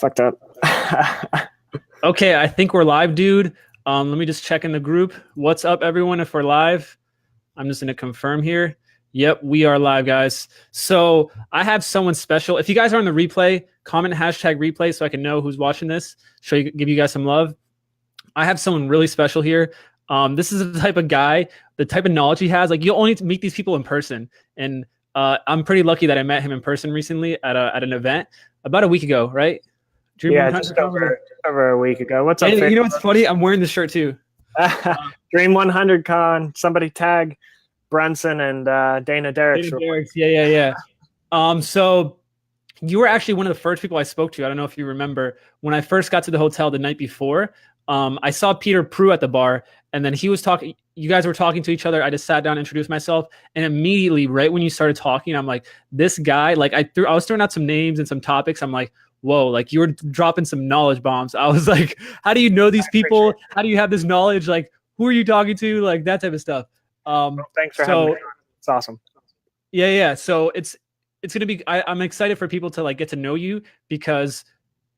Fucked up. Okay, I think we're live, dude. Let me just check in the group. What's up, everyone? If we're live, I'm just gonna confirm here. Yep, we are live, guys. So I have someone special. If you guys are on the replay, comment hashtag replay so I can know who's watching this. Give you guys some love. I have someone really special here. This is the type of guy, the type of knowledge he has. Like, you'll only meet these people in person, and I'm pretty lucky that I met him in person recently at an event about a week ago, right? Dream Yeah, 100 just over a week ago. What's up, And Faith? you know what's funny? I'm wearing this shirt too. Dream 100 Con. Somebody tag Brunson and Dana Derricks. Yeah. So you were actually one of the first people I spoke to. I don't know if you remember when I first got to the hotel the night before. I saw Peter Prue at the bar, and then he was talking. You guys were talking to each other. I just sat down, introduced myself, and immediately, right when you started talking, I'm like, this guy. Like, I was throwing out some names and some topics. I'm like, whoa, like you were dropping some knowledge bombs. I was like, how do you know these people? How do you have this knowledge? Like, who are you talking to? Like that type of stuff. Well, thanks for having me. It's awesome. Yeah. So it's gonna be. I'm excited for people to like get to know you because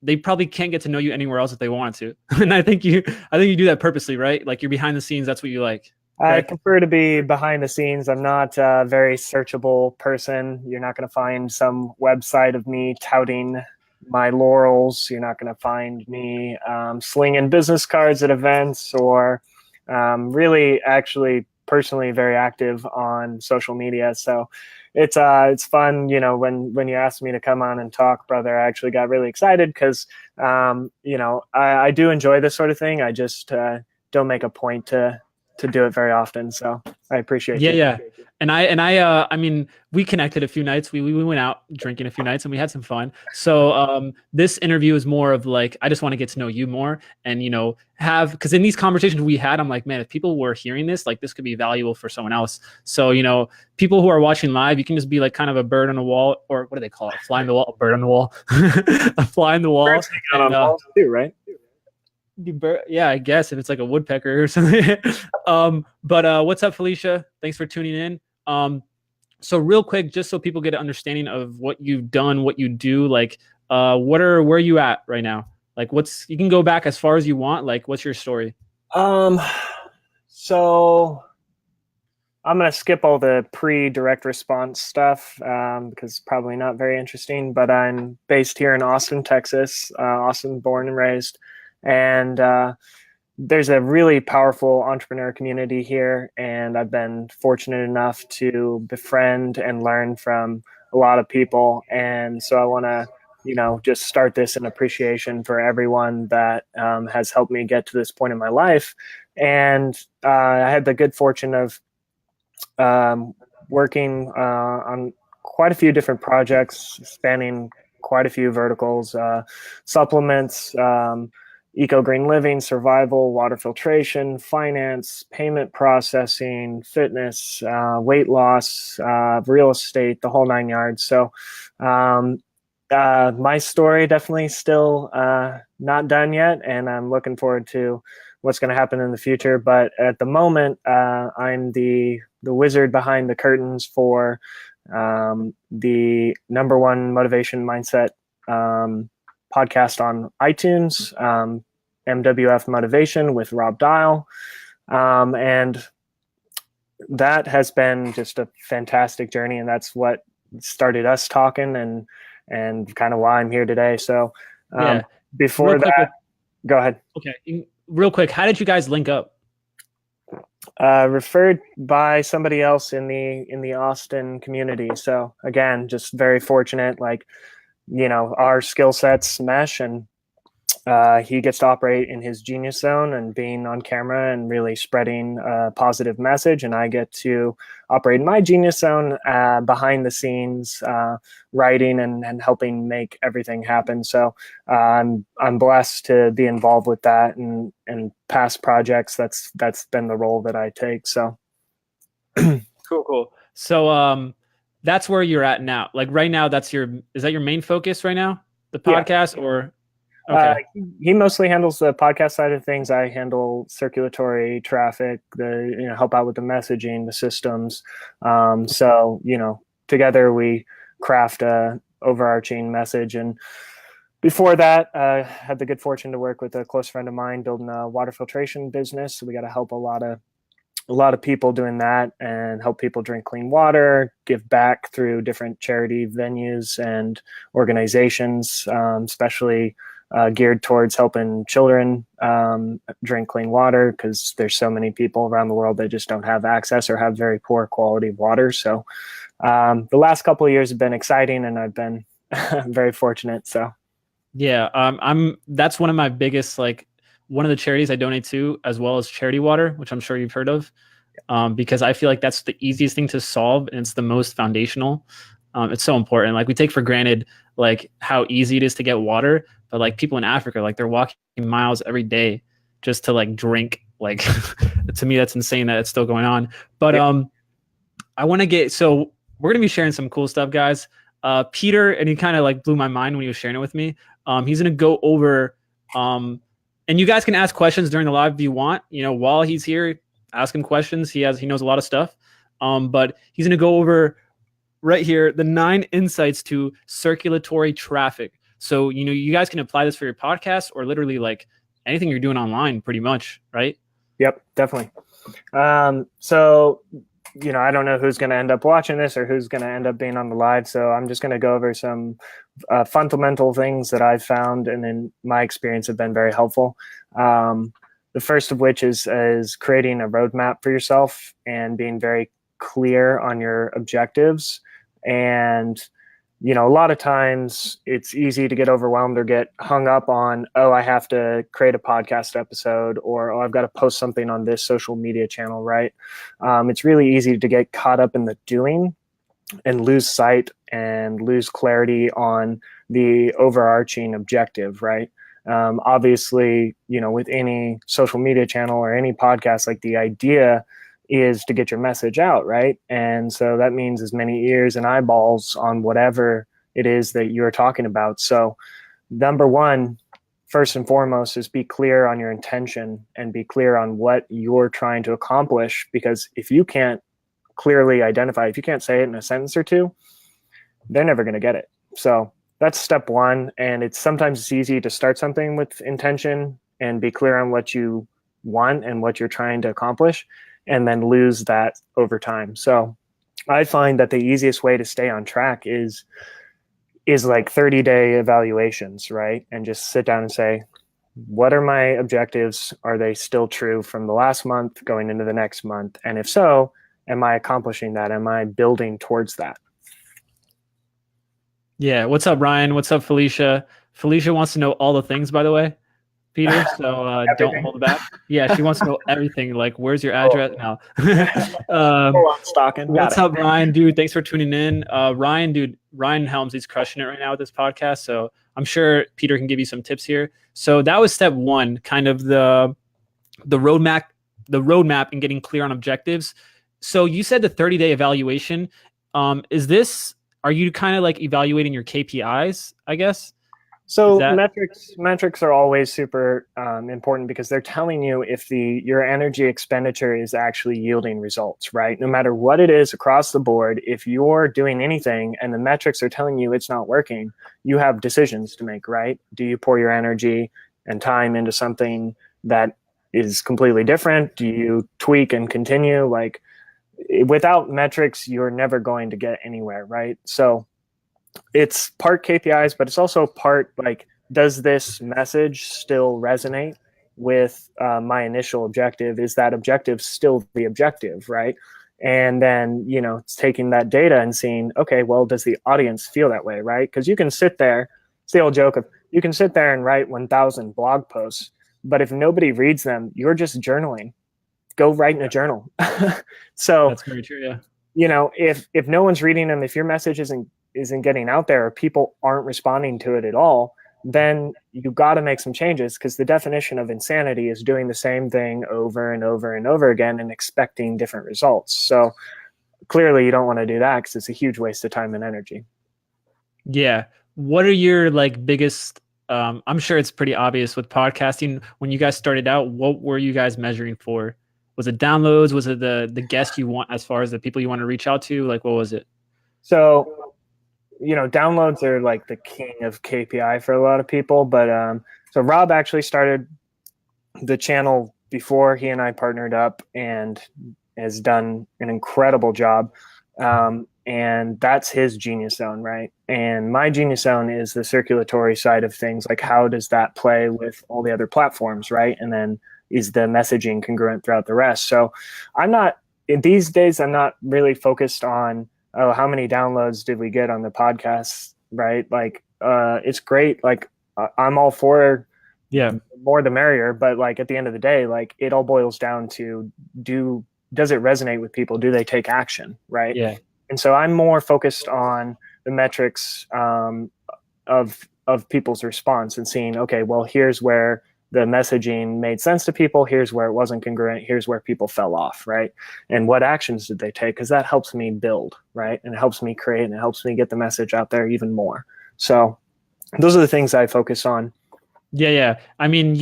they probably can't get to know you anywhere else if they want to. And I think you do that purposely, right? Like you're behind the scenes. That's what you like. I prefer to be behind the scenes. I'm not a very searchable person. You're not going to find some website of me touting my laurels. You're not going to find me slinging business cards at events or really actually personally very active on social media. So it's fun, you know, when you asked me to come on and talk, brother. I actually got really excited because you know, I do enjoy this sort of thing. I just don't make a point to do it very often. So I appreciate it. Yeah. And I mean, we connected a few nights. We went out drinking a few nights and we had some fun. So this interview is more of like, I just want to get to know you more and, you know, because in these conversations we had, I'm like, man, if people were hearing this, like this could be valuable for someone else. So, you know, people who are watching live, you can just be like kind of a bird on the wall, or what do they call it? Fly on the wall, a bird on the wall, a fly on the wall. On walls too, right? Yeah, I guess if it's like a woodpecker or something. But what's up, Felicia? Thanks for tuning in. So real quick, just so people get an understanding of what you've done, what you do, like where are you at right now? Like you can go back as far as you want. Like what's your story? So I'm going to skip all the pre-direct response stuff because it's probably not very interesting, but I'm based here in Austin, Texas, Austin born and raised. And there's a really powerful entrepreneur community here, and I've been fortunate enough to befriend and learn from a lot of people. And so I want to, you know, just start this in appreciation for everyone that has helped me get to this point in my life. And I had the good fortune of working on quite a few different projects spanning quite a few verticals, supplements, eco-green living, survival, water filtration, finance, payment processing, fitness, weight loss, real estate, the whole nine yards. So my story definitely still not done yet, and I'm looking forward to what's going to happen in the future. But at the moment, I'm the wizard behind the curtains for the #1 motivation mindset podcast on iTunes, MWF Motivation with Rob Dial. And that has been just a fantastic journey. And that's what started us talking and kind of why I'm here today. So before that, go ahead. Okay. Real quick, how did you guys link up? Referred by somebody else in the Austin community. So again, just very fortunate, like, you know, our skill sets mesh, and he gets to operate in his genius zone and being on camera and really spreading a positive message. And I get to operate in my genius zone behind the scenes, writing and helping make everything happen. So I'm blessed to be involved with that and past projects. That's been the role that I take. So cool. So that's where you're at now. Like right now, is that your main focus right now? The podcast or? Okay. He mostly handles the podcast side of things. I handle circulatory traffic, help out with the messaging, the systems. So, you know, together we craft a overarching message. And Before that, I had the good fortune to work with a close friend of mine building a water filtration business. So we got to help a lot of people doing that and help people drink clean water, give back through different charity venues and organizations, especially geared towards helping children drink clean water, because there's so many people around the world that just don't have access or have very poor quality water. So the last couple of years have been exciting, and I've been very fortunate. So Yeah, that's one of my biggest, like, one of the charities I donate to, as well as Charity Water, which I'm sure you've heard of, because I feel like that's the easiest thing to solve and it's the most foundational. It's so important. Like, we take for granted like how easy it is to get water, but like people in Africa, like they're walking miles every day just to like drink. Like, to me, that's insane that it's still going on. But I want to get, so we're gonna be sharing some cool stuff, guys. Peter, and he kind of like blew my mind when he was sharing it with me. He's gonna go over, and you guys can ask questions during the live if you want. You know, while he's here, ask him questions. He knows a lot of stuff. But he's gonna go over right here the 9 insights to circulatory traffic. So, you know, you guys can apply this for your podcast or literally like anything you're doing online, pretty much, right? Yep, definitely. So, you know, I don't know who's going to end up watching this or who's going to end up being on the live. So I'm just going to go over some fundamental things that I've found and in my experience have been very helpful. The first of which is creating a roadmap for yourself and being very clear on your objectives. And, you know, a lot of times it's easy to get overwhelmed or get hung up on, oh, I have to create a podcast episode, or, oh, I've got to post something on this social media channel, right? It's really easy to get caught up in the doing and lose sight and lose clarity on the overarching objective, right? Obviously, you know, with any social media channel or any podcast, like the idea is to get your message out, right? And so that means as many ears and eyeballs on whatever it is that you're talking about. So number one, first and foremost, is be clear on your intention and be clear on what you're trying to accomplish. Because if you can't clearly identify, if you can't say it in a sentence or two, they're never going to get it. So that's step one. And sometimes it's easy to start something with intention and be clear on what you want and what you're trying to accomplish, and then lose that over time. So I find that the easiest way to stay on track is like 30-day evaluations, right? And just sit down and say, what are my objectives? Are they still true from the last month going into the next month? And if so, am I accomplishing that? Am I building towards that? Yeah. What's up, Ryan? What's up, Felicia? Felicia wants to know all the things, by the way, Peter. So don't hold back. Yeah, she wants to know everything. Like, where's your address now? Stalking. What's up, Ryan, dude? Thanks for tuning in. Ryan Helms, he's crushing it right now with this podcast. So I'm sure Peter can give you some tips here. So that was step one, kind of the roadmap and getting clear on objectives. So you said the 30-day evaluation. Are you kind of like evaluating your KPIs, I guess? So metrics are always super important because they're telling you if your energy expenditure is actually yielding results, right? No matter what it is across the board, if you're doing anything and the metrics are telling you it's not working, you have decisions to make, right? Do you pour your energy and time into something that is completely different? Do you tweak and continue? Like, without metrics, you're never going to get anywhere, right? So it's part KPIs, but it's also part like, does this message still resonate with my initial objective? Is that objective still the objective, right? And then, you know, it's taking that data and seeing, okay, well, does the audience feel that way, right? Because you can sit there, it's the old joke of, you can sit there and write 1,000 blog posts, but if nobody reads them, you're just journaling. Go write in a journal. So that's very true. Yeah. You know, if no one's reading them, if your message isn't getting out there, or people aren't responding to it at all, then you've got to make some changes, because the definition of insanity is doing the same thing over and over and over again and expecting different results. So clearly you don't want to do that, because it's a huge waste of time and energy. Yeah. What are your like biggest, I'm sure it's pretty obvious with podcasting, when you guys started out, what were you guys measuring for? Was it downloads? Was it the guest you want, as far as the people you want to reach out to? Like, what was it? So downloads are like the king of KPI for a lot of people. But so Rob actually started the channel before he and I partnered up and has done an incredible job. And that's his genius zone, right? And my genius zone is the circulatory side of things. Like, how does that play with all the other platforms, right? And then is the messaging congruent throughout the rest? So these days, I'm not really focused on, oh, how many downloads did we get on the podcast, right? Like, it's great. Like, I'm all for more the merrier, but like at the end of the day, like it all boils down to does it resonate with people? Do they take action, right? Yeah. And so I'm more focused on the metrics of people's response and seeing, okay, well, here's where the messaging made sense to people. Here's where it wasn't congruent. Here's where people fell off, right? And what actions did they take? Because that helps me build, right? And it helps me create, and it helps me get the message out there even more. So those are the things I focus on. Yeah. I mean,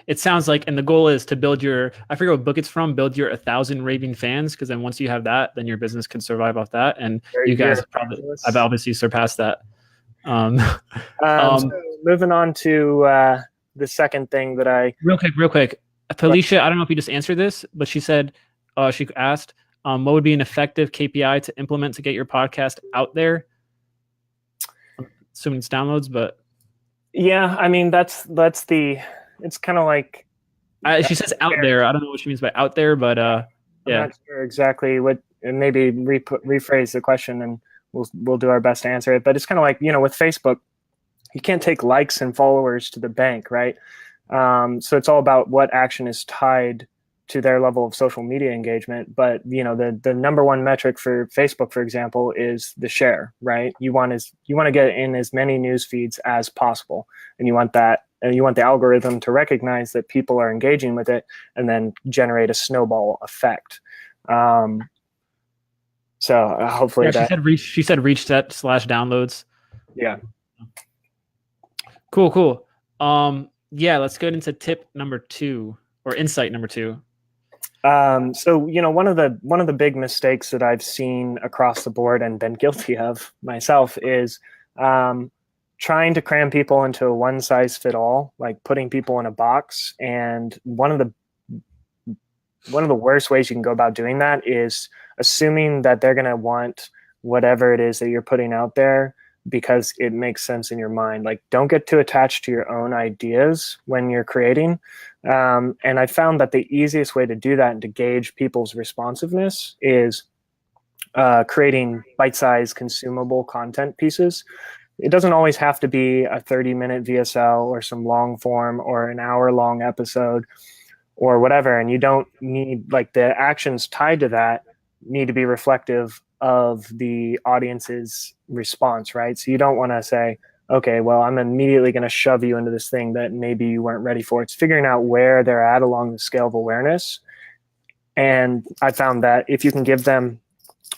it sounds like, and the goal is to build I forget what book it's from, build your 1,000 raving fans. Cause then once you have that, then your business can survive off that. And you guys I've obviously surpassed that. So moving on to the second thing that real quick. Felicia, I don't know if you just answered this, but she said, she asked, what would be an effective KPI to implement to get your podcast out there? I'm assuming it's downloads, but yeah, I mean, it's kind of like, she says out there. I don't know what she means by out there, but I'm not sure exactly what, and maybe rephrase the question and we'll do our best to answer it. But it's kind of like, with Facebook, you can't take likes and followers to the bank, right? So it's all about what action is tied to their level of social media engagement. But the number one metric for Facebook, for example, is the share, right? You want to get in as many news feeds as possible, and you want the algorithm to recognize that people are engaging with it, and then generate a snowball effect. So hopefully, she said reach set / downloads. Yeah. Cool. Yeah, let's go into tip number 2 or insight number 2. So one of the big mistakes that I've seen across the board and been guilty of myself is trying to cram people into a one size fit all, like putting people in a box. And one of the worst ways you can go about doing that is assuming that they're going to want whatever it is that you're putting out there because it makes sense in your mind. Like, don't get too attached to your own ideas when you're creating. And I found that the easiest way to do that and to gauge people's responsiveness is creating bite-sized consumable content pieces. It doesn't always have to be a 30-minute VSL or some long form or an hour-long episode or whatever. And you don't need, like, the actions tied to that need to be reflective of the audience's response, right? So you don't want to say, okay, well, I'm immediately going to shove you into this thing that maybe you weren't ready for. It's figuring out where they're at along the scale of awareness. And I found that if you can give them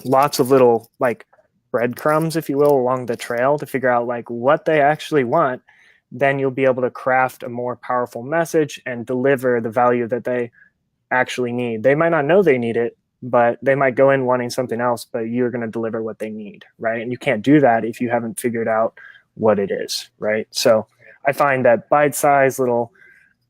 lots of little, like, breadcrumbs, if you will, along the trail to figure out like what they actually want, then you'll be able to craft a more powerful message and deliver the value that they actually need. They might not know they need it, but they might go in wanting something else, but you're going to deliver what they need, right? And you can't do that if you haven't figured out what it is, right? So I find that bite-sized little,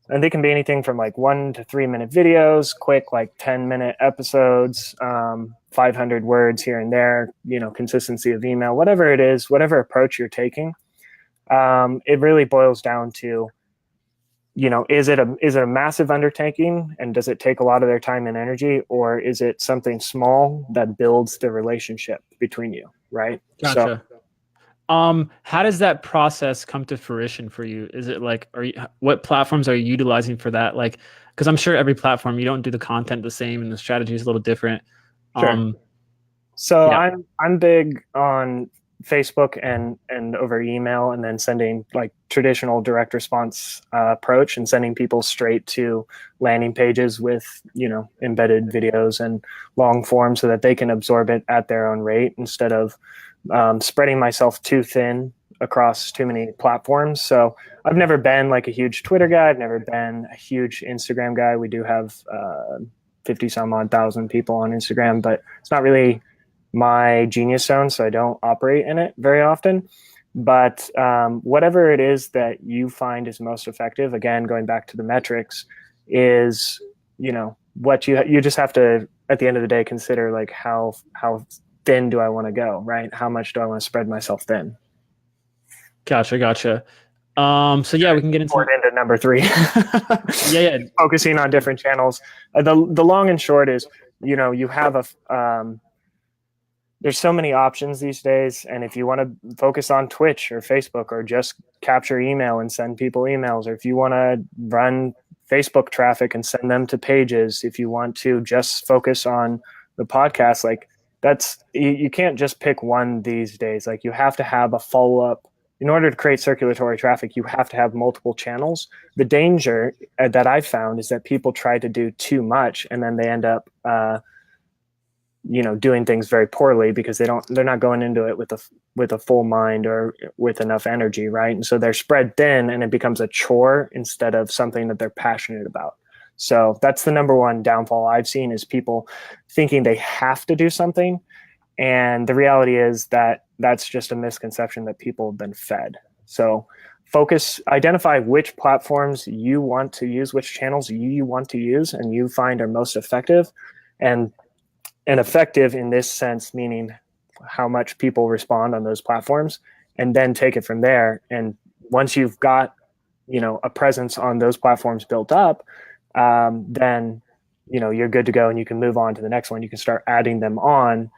and they can be anything from like 1 to 3 minute videos, quick, like 10-minute episodes, 500 words here and there, consistency of email, whatever it is, whatever approach you're taking. It really boils down to, is it a massive undertaking and does it take a lot of their time and energy, or is it something small that builds the relationship between you, right? Gotcha. So, how does that process come to fruition for you? Is it like, what platforms are you utilizing for that? Like, because I'm sure every platform, you don't do the content the same and the strategy is a little different. Sure. So yeah. I'm big on Facebook and over email, and then sending like traditional direct response approach and sending people straight to landing pages with, embedded videos and long form so that they can absorb it at their own rate instead of spreading myself too thin across too many platforms. So I've never been like a huge Twitter guy. I've never been a huge Instagram guy. We do have 50 some odd thousand people on Instagram, but it's not really my genius zone, so I don't operate in it very often. But whatever it is that you find is most effective, again, going back to the metrics, is, what you just have to, at the end of the day, consider like how thin do I want to go, right? How much do I want to spread myself thin? Gotcha. So yeah, we can get into number 3. Yeah. Focusing on different channels. The long and short is, you have there's so many options these days, and if you want to focus on Twitch or Facebook, or just capture email and send people emails, or if you want to run Facebook traffic and send them to pages, if you want to just focus on the podcast, like that's, you can't just pick one these days. Like you have to have a follow-up. In order to create circulatory traffic, you have to have multiple channels. The danger that I've found is that people try to do too much, and then they end up doing things very poorly because they're not going into it with a full mind or with enough energy, right? And so they're spread thin, and it becomes a chore instead of something that they're passionate about. So that's the number one downfall I've seen, is people thinking they have to do something. And the reality is that that's just a misconception that people have been fed. So identify which platforms you want to use, which channels you want to use, and you find are most effective. And effective in this sense, meaning how much people respond on those platforms, and then take it from there. And once you've got, a presence on those platforms built up, then, you're good to go, and you can move on to the next one. You can start adding them on.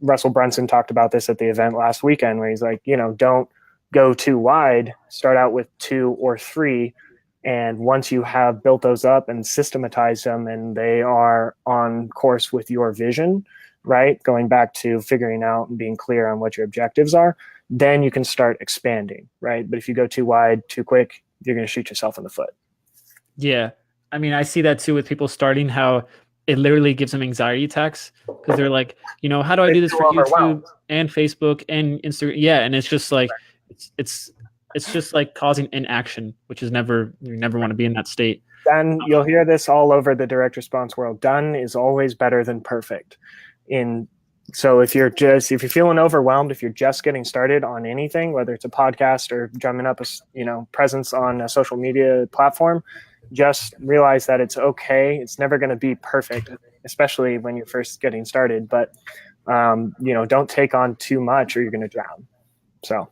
Russell Brunson talked about this at the event last weekend, where he's like, don't go too wide, start out with 2 or 3. And once you have built those up and systematized them, and they are on course with your vision, right? Going back to figuring out and being clear on what your objectives are, then you can start expanding, right? But if you go too wide, too quick, you're going to shoot yourself in the foot. Yeah. I mean, I see that too with people starting, how it literally gives them anxiety attacks, because they're like, how do I do this for YouTube and Facebook and Instagram? Yeah. And it's just like, it's just like causing inaction, which is you never want to be in that state. Done. You'll hear this all over the direct response world. Done is always better than perfect. So if you're feeling overwhelmed, if you're just getting started on anything, whether it's a podcast or drumming up a presence on a social media platform, just realize that it's okay. It's never going to be perfect, especially when you're first getting started. But don't take on too much, or you're going to drown. So.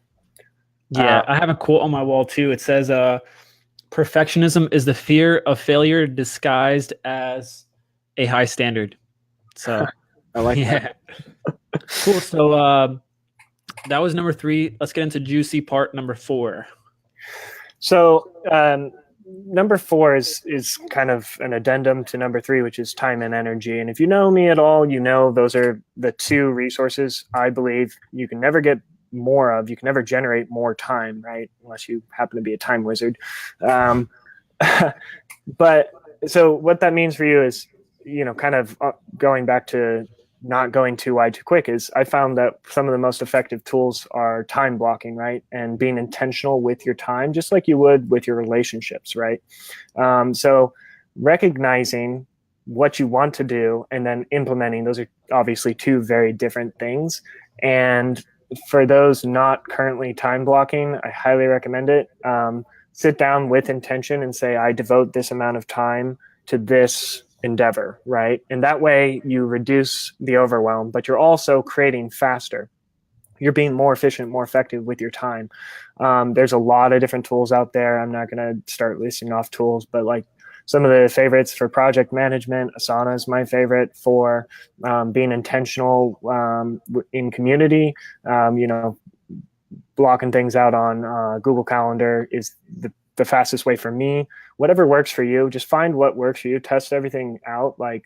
Yeah, I have a quote on my wall too. It says, perfectionism is the fear of failure disguised as a high standard. So I like that. Cool. So that was number 3. Let's get into juicy part number 4. So number 4 is kind of an addendum to number 3, which is time and energy. And if you know me at all, those are the 2 resources I believe you can never get more of. You can never generate more time, right? Unless you happen to be a time wizard. But so what that means for you is, kind of going back to not going too wide too quick, is I found that some of the most effective tools are time blocking, right? And being intentional with your time, just like you would with your relationships, right? So recognizing what you want to do and then implementing, those are obviously 2 very different things. And for those not currently time blocking, I highly recommend it. Sit down with intention and say, I devote this amount of time to this endeavor, right? And that way you reduce the overwhelm, but you're also creating faster. You're being more efficient, more effective with your time. There's a lot of different tools out there. I'm not going to start listing off tools, but like some of the favorites for project management, Asana is my favorite for being intentional in community. Blocking things out on Google Calendar is the fastest way for me. Whatever works for you, just find what works for you. Test everything out, like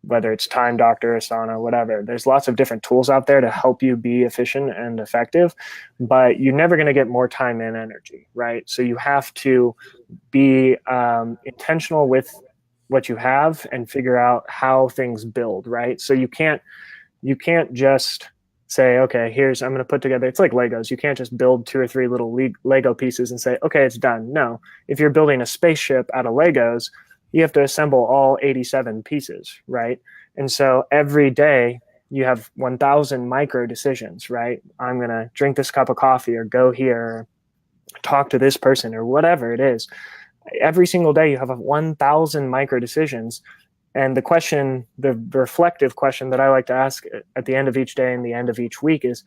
whether it's Time Doctor, Asana, whatever. There's lots of different tools out there to help you be efficient and effective, but you're never going to get more time and energy, right? So you have to be intentional with what you have and figure out how things build, right? So you can't just say, okay, I'm going to put together, it's like Legos. You can't just build 2 or 3 little Lego pieces and say, okay, it's done. No, if you're building a spaceship out of Legos, you have to assemble all 87 pieces, right? And so every day you have 1,000 micro decisions, right? I'm going to drink this cup of coffee or go here, or talk to this person or whatever it is. Every single day you have 1,000 micro decisions. And the reflective question that I like to ask at the end of each day and the end of each week is,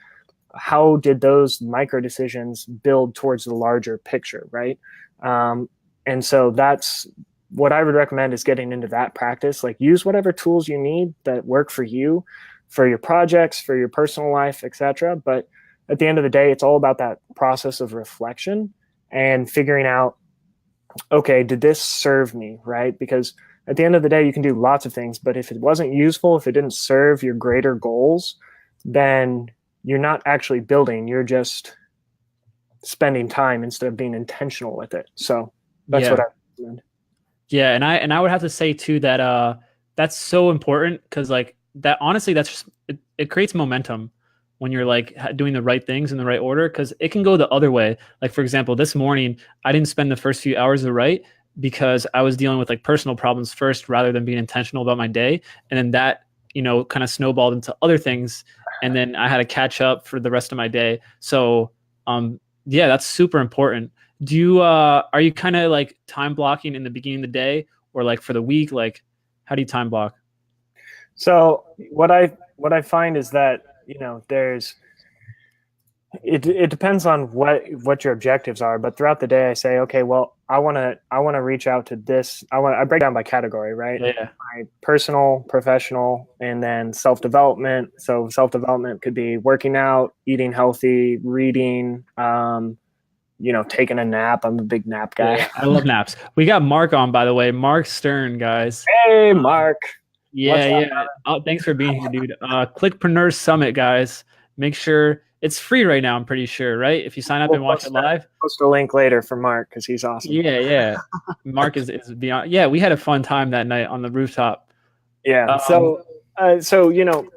how did those micro decisions build towards the larger picture, right? And so that's what I would recommend, is getting into that practice. Like, use whatever tools you need that work for you, for your projects, for your personal life, etc. But at the end of the day, it's all about that process of reflection and figuring out, okay, did this serve me, right? Because at the end of the day, you can do lots of things, but if it wasn't useful, if it didn't serve your greater goals, then you're not actually building, you're just spending time instead of being intentional with it. So that's what I recommend. Yeah, and I would have to say too that that's so important, because like that, honestly, that's just, it creates momentum when you're like doing the right things in the right order, because it can go the other way. Like, for example, this morning I didn't spend the first few hours right because I was dealing with like personal problems first rather than being intentional about my day, and then that, you know, kind of snowballed into other things, and then I had to catch up for the rest of my day. So yeah, that's super important. Do you are you kind of like time blocking in the beginning of the day, or like for the week? Like, how do you time block? So what I find is that, you know, it depends on what your objectives are, but throughout the day I say, okay, well, I want to reach out to this. I break down by category, right? Yeah. My personal, professional, and then self-development. So self-development could be working out, eating healthy, reading, you know, taking a nap. I'm a big nap guy. Yeah, I love naps. We got Mark on, by the way. Mark Stern, guys. Hey, Mark. Yeah, yeah. Oh, thanks for being here, dude. Clickpreneur Summit, guys. Make sure it's free right now, I'm pretty sure, right? If you sign up and watch it live. Post a link later for Mark because he's awesome. Yeah, yeah. Mark is beyond. Yeah, we had a fun time that night on the rooftop. Yeah. So you know,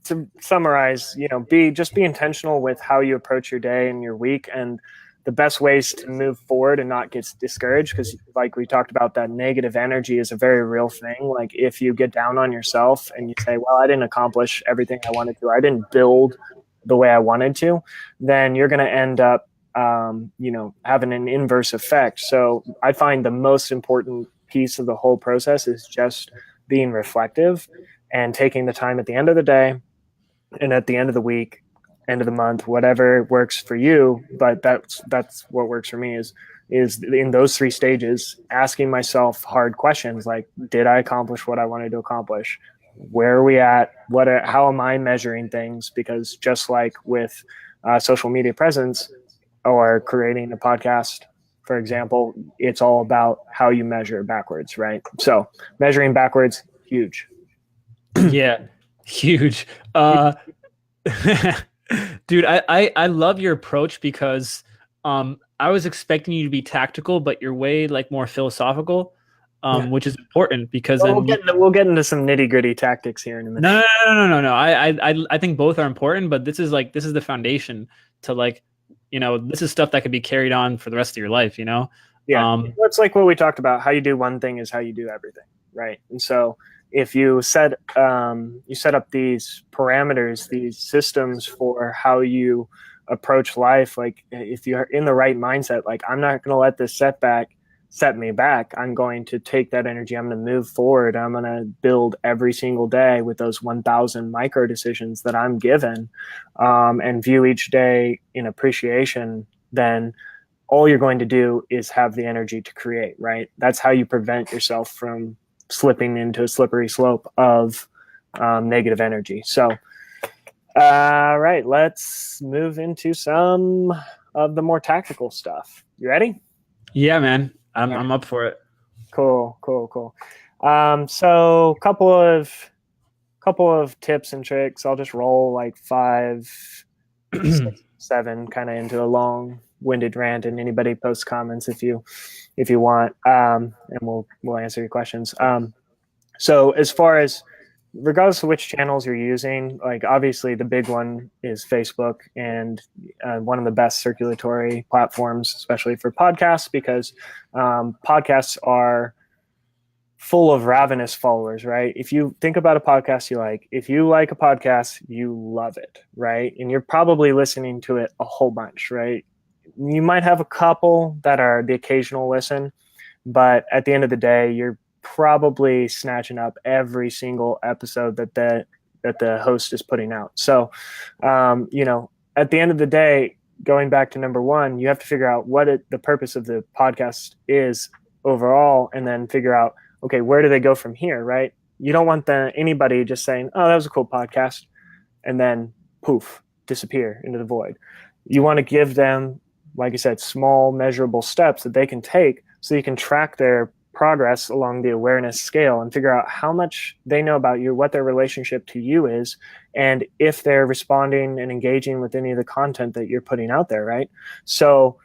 to summarize, you know, be intentional with how you approach your day and your week, and the best ways to move forward and not get discouraged, because like we talked about, that negative energy is a very real thing. Like, if you get down on yourself and you say, well, I didn't accomplish everything I wanted to, I didn't build the way I wanted to, then you're going to end up you know, having an inverse effect. So I find the most important piece of the whole process is just being reflective and taking the time at the end of the day and at the end of the week, end of the month, whatever works for you. But that's what works for me is in those three stages, asking myself hard questions like, did I accomplish what I wanted to accomplish? Where are we at? How am I measuring things? Because just like with social media presence or creating a podcast, for example, it's all about how you measure backwards, right? So measuring backwards, huge. Yeah, huge. Dude, I love your approach, because I was expecting you to be tactical, but you're way like more philosophical, which is important, because well, then we'll get into some nitty gritty tactics here in a minute. No. I think both are important, but this is the foundation to, like, you know, this is stuff that could be carried on for the rest of your life, you know? Yeah. It's like what we talked about. How you do one thing is how you do everything, right? And so if you set up these parameters, these systems for how you approach life, like if you're in the right mindset, like, I'm not going to let this setback set me back. I'm going to take that energy. I'm going to move forward. I'm going to build every single day with those 1,000 micro decisions that I'm given, and view each day in appreciation. Then all you're going to do is have the energy to create, right? That's how you prevent yourself from slipping into a slippery slope of negative energy. So, right, let's move into some of the more tactical stuff. You ready? Yeah, man. I'm up for it. Cool. So couple of tips and tricks. I'll just roll like 5, 6, 7 kind of into a long-winded rant, and anybody post comments if you want, and we'll answer your questions. So as far as, regardless of which channels you're using, like obviously the big one is Facebook, and one of the best circulatory platforms, especially for podcasts, because podcasts are full of ravenous followers, right? If you think about a podcast you like, if you like a podcast, you love it, right? And you're probably listening to it a whole bunch, right? You might have a couple that are the occasional listen, but at the end of the day, you're probably snatching up every single episode that the host is putting out. So, you know, at the end of the day, going back to number one, you have to figure out what the purpose of the podcast is overall, and then figure out, okay, where do they go from here, right? You don't want anybody just saying, oh, that was a cool podcast, and then poof, disappear into the void. You want to give them, like I said, small measurable steps that they can take so you can track their progress along the awareness scale and figure out how much they know about you, what their relationship to you is, and if they're responding and engaging with any of the content that you're putting out there, right? So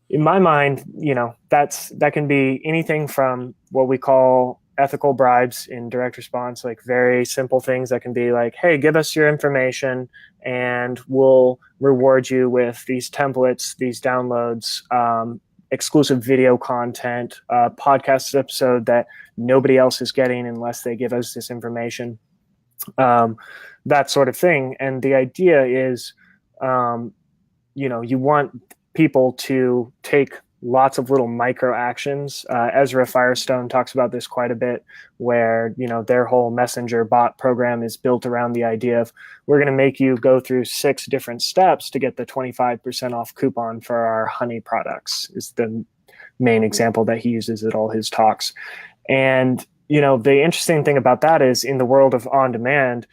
in my mind, you know, that can be anything from what we call ethical bribes in direct response, like very simple things that can be like, hey, give us your information and we'll reward you with these templates, these downloads, exclusive video content, podcast episode that nobody else is getting unless they give us this information, that sort of thing. And the idea is, you know, you want people to take lots of little micro actions. Ezra Firestone talks about this quite a bit, where, you know, their whole messenger bot program is built around the idea of, we're going to make you go through 6 different steps to get the 25% off coupon for our honey products, is the main example that he uses at all his talks. And, you know, the interesting thing about that is, in the world of on demand,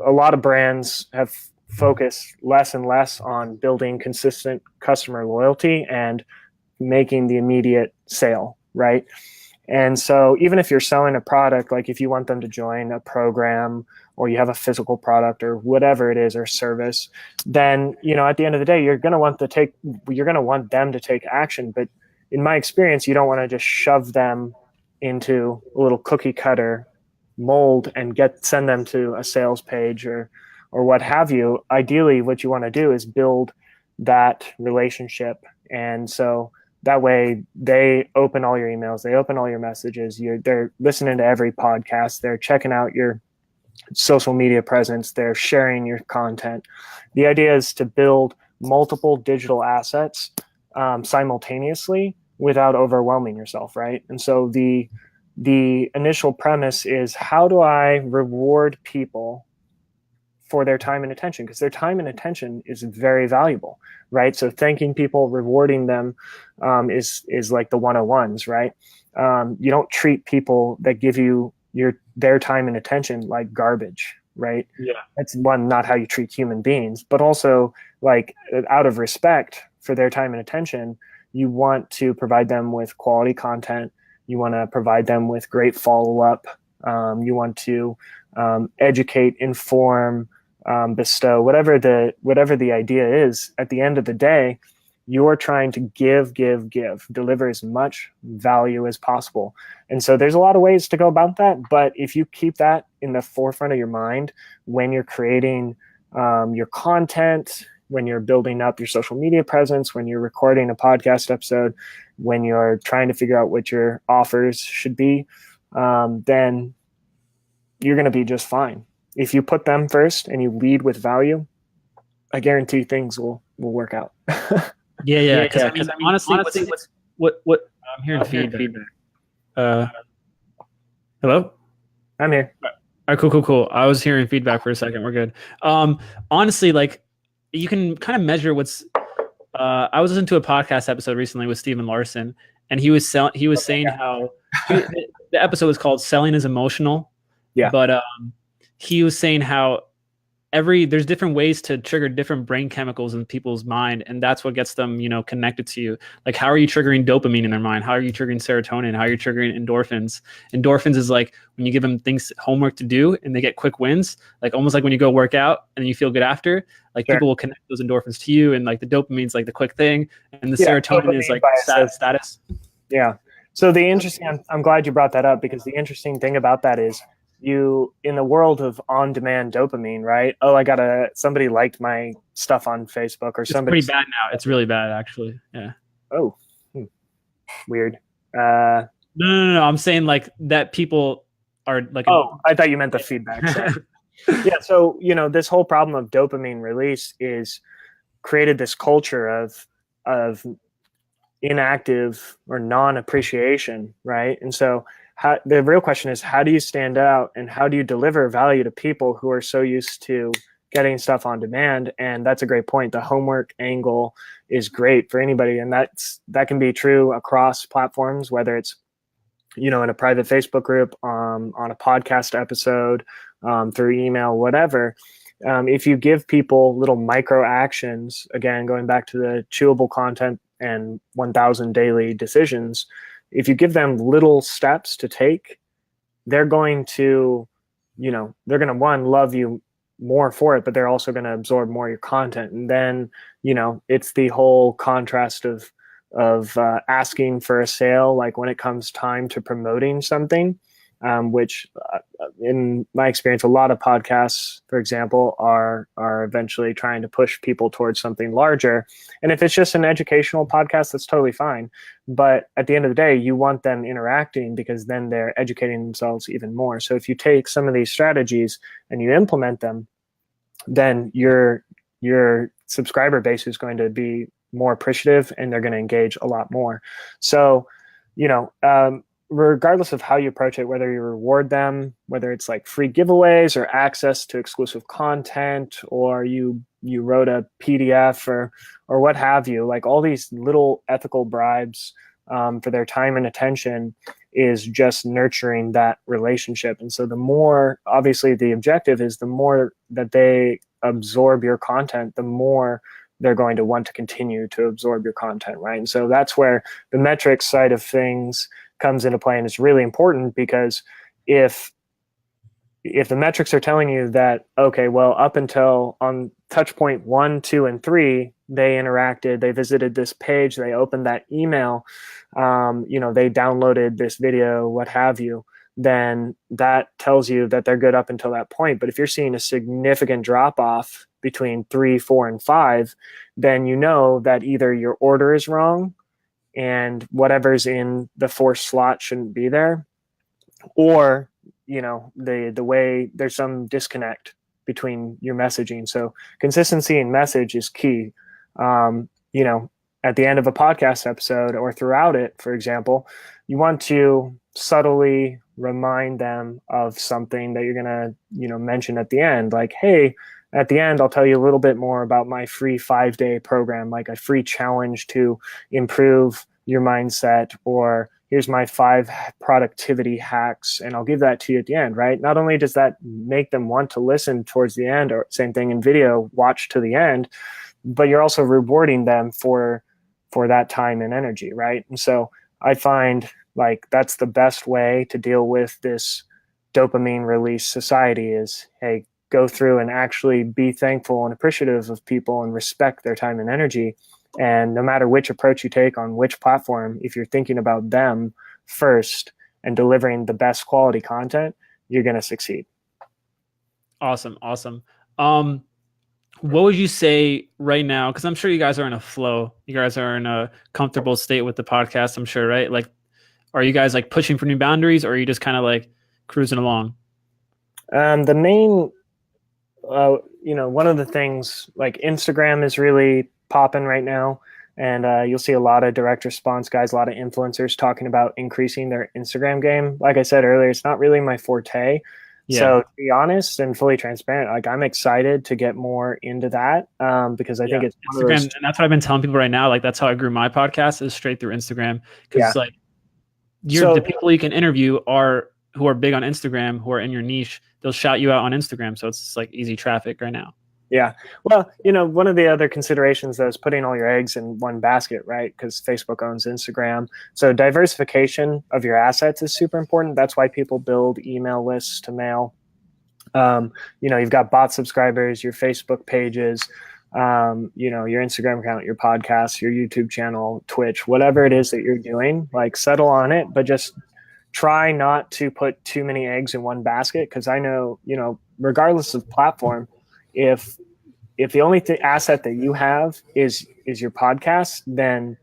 a lot of brands have focused less and less on building consistent customer loyalty and making the immediate sale, right? And so even if you're selling a product, like if you want them to join a program, or you have a physical product or whatever it is, or service, then, you know, at the end of the day, you're going to want them to take action. But in my experience, you don't want to just shove them into a little cookie cutter mold and send them to a sales page or what have you. Ideally, what you want to do is build that relationship. And so that way they open all your emails, they open all your messages, they're listening to every podcast, they're checking out your social media presence, they're sharing your content. The idea is to build multiple digital assets simultaneously without overwhelming yourself, right? And so the initial premise is, how do I reward people for their time and attention? Because their time and attention is very valuable, right? So thanking people, rewarding them is like the 101s, right? You don't treat people that give you their time and attention like garbage, right? Yeah. That's one, not how you treat human beings, but also, like, out of respect for their time and attention, you want to provide them with quality content. You want to provide them with great follow-up. You want to educate, inform, bestow, whatever the idea is. At the end of the day, you're trying to give, deliver as much value as possible. And so there's a lot of ways to go about that. But if you keep that in the forefront of your mind when you're creating your content, when you're building up your social media presence, when you're recording a podcast episode, when you're trying to figure out what your offers should be, then you're going to be just fine. If you put them first and you lead with value, I guarantee things will work out. Yeah. Because I mean, honestly, what I'm hearing feedback. Hello? I'm here. All right, cool. I was hearing feedback for a second. We're good. Honestly, like, you can kind of measure what's. I was listening to a podcast episode recently with Steven Larson, and he was saying how the episode was called "Selling is Emotional." Yeah. But he was saying how there's different ways to trigger different brain chemicals in people's mind, and that's what gets them, connected to you. Like, how are you triggering dopamine in their mind? How are you triggering serotonin? How are you triggering endorphins? Endorphins is like when you give them homework to do and they get quick wins, like almost like when you go work out and you feel good after. Like, sure. People will connect those endorphins to you, and like the dopamine's like the quick thing, and the serotonin is like status. Yeah. So I'm glad you brought that up, because the interesting thing about that is, in the world of on-demand dopamine, right? Oh, somebody liked my stuff on Facebook, or somebody. It's pretty bad now. It's really bad, actually. Yeah. Oh, weird. No. I'm saying like that people are like Oh, I thought you meant the feedback. Sorry. Yeah. So, this whole problem of dopamine release is created this culture of inactive or non-appreciation, right? And so the real question is, how do you stand out and how do you deliver value to people who are so used to getting stuff on demand? And that's a great point. The homework angle is great for anybody, and that can be true across platforms, whether it's in a private Facebook group, on a podcast episode, through email, whatever. If you give people little micro actions, again, going back to the chewable content and 1,000 daily decisions, if you give them little steps to take, they're going to, one, love you more for it, but they're also going to absorb more of your content. And then, it's the whole contrast of asking for a sale, like when it comes time to promoting something, which in my experience, a lot of podcasts, for example, are eventually trying to push people towards something larger. And if it's just an educational podcast, that's totally fine. But at the end of the day, you want them interacting because then they're educating themselves even more. So if you take some of these strategies and you implement them, then your subscriber base is going to be more appreciative and they're going to engage a lot more. So, regardless of how you approach it, whether you reward them, whether it's like free giveaways or access to exclusive content, or you wrote a PDF or what have you, like all these little ethical bribes for their time and attention is just nurturing that relationship. And so the more, obviously the objective is the more that they absorb your content, the more they're going to want to continue to absorb your content, right? And so that's where the metrics side of things comes into play, and it's really important because if the metrics are telling you that, okay, well, up until on touch point 1, 2, and 3, they interacted, they visited this page, they opened that email, they downloaded this video, what have you, then that tells you that they're good up until that point. But if you're seeing a significant drop off between 3, 4, and 5, then you know that either your order is wrong and whatever's in the 4th slot shouldn't be there, or the way there's some disconnect between your messaging. So consistency in message is key. At the end of a podcast episode or throughout it, for example, you want to subtly remind them of something that you're going to mention at the end, like, hey, at the end, I'll tell you a little bit more about my free 5-day program, like a free challenge to improve your mindset, or here's my 5 productivity hacks, and I'll give that to you at the end, right? Not only does that make them want to listen towards the end, or same thing in video, watch to the end, but you're also rewarding them for that time and energy, right? And so I find like that's the best way to deal with this dopamine release society is, hey, go through and actually be thankful and appreciative of people and respect their time and energy. And no matter which approach you take on which platform, if you're thinking about them first and delivering the best quality content, you're going to succeed. Awesome. What would you say right now? Because I'm sure you guys are in a flow. You guys are in a comfortable state with the podcast, I'm sure, right? Like, are you guys like pushing for new boundaries, or are you just kind of like cruising along? The main, one of the things, like Instagram is really popping right now. And you'll see a lot of direct response guys, a lot of influencers talking about increasing their Instagram game. Like I said earlier, it's not really my forte. Yeah. So to be honest and fully transparent, like I'm excited to get more into that because I think it's Instagram, and that's what I've been telling people right now. Like that's how I grew my podcast, is straight through Instagram, because like the people you can interview who are big on Instagram, who are in your niche. They'll shout you out on Instagram, so it's just like easy traffic right now. Yeah. Well, one of the other considerations though is putting all your eggs in one basket, right? Because Facebook owns Instagram. So diversification of your assets is super important. That's why people build email lists to mail. You've got bot subscribers, your Facebook pages, your Instagram account, your podcast, your YouTube channel, Twitch, whatever it is that you're doing, like settle on it, but just try not to put too many eggs in one basket. Because I know, regardless of platform, if the only asset that you have is your podcast, then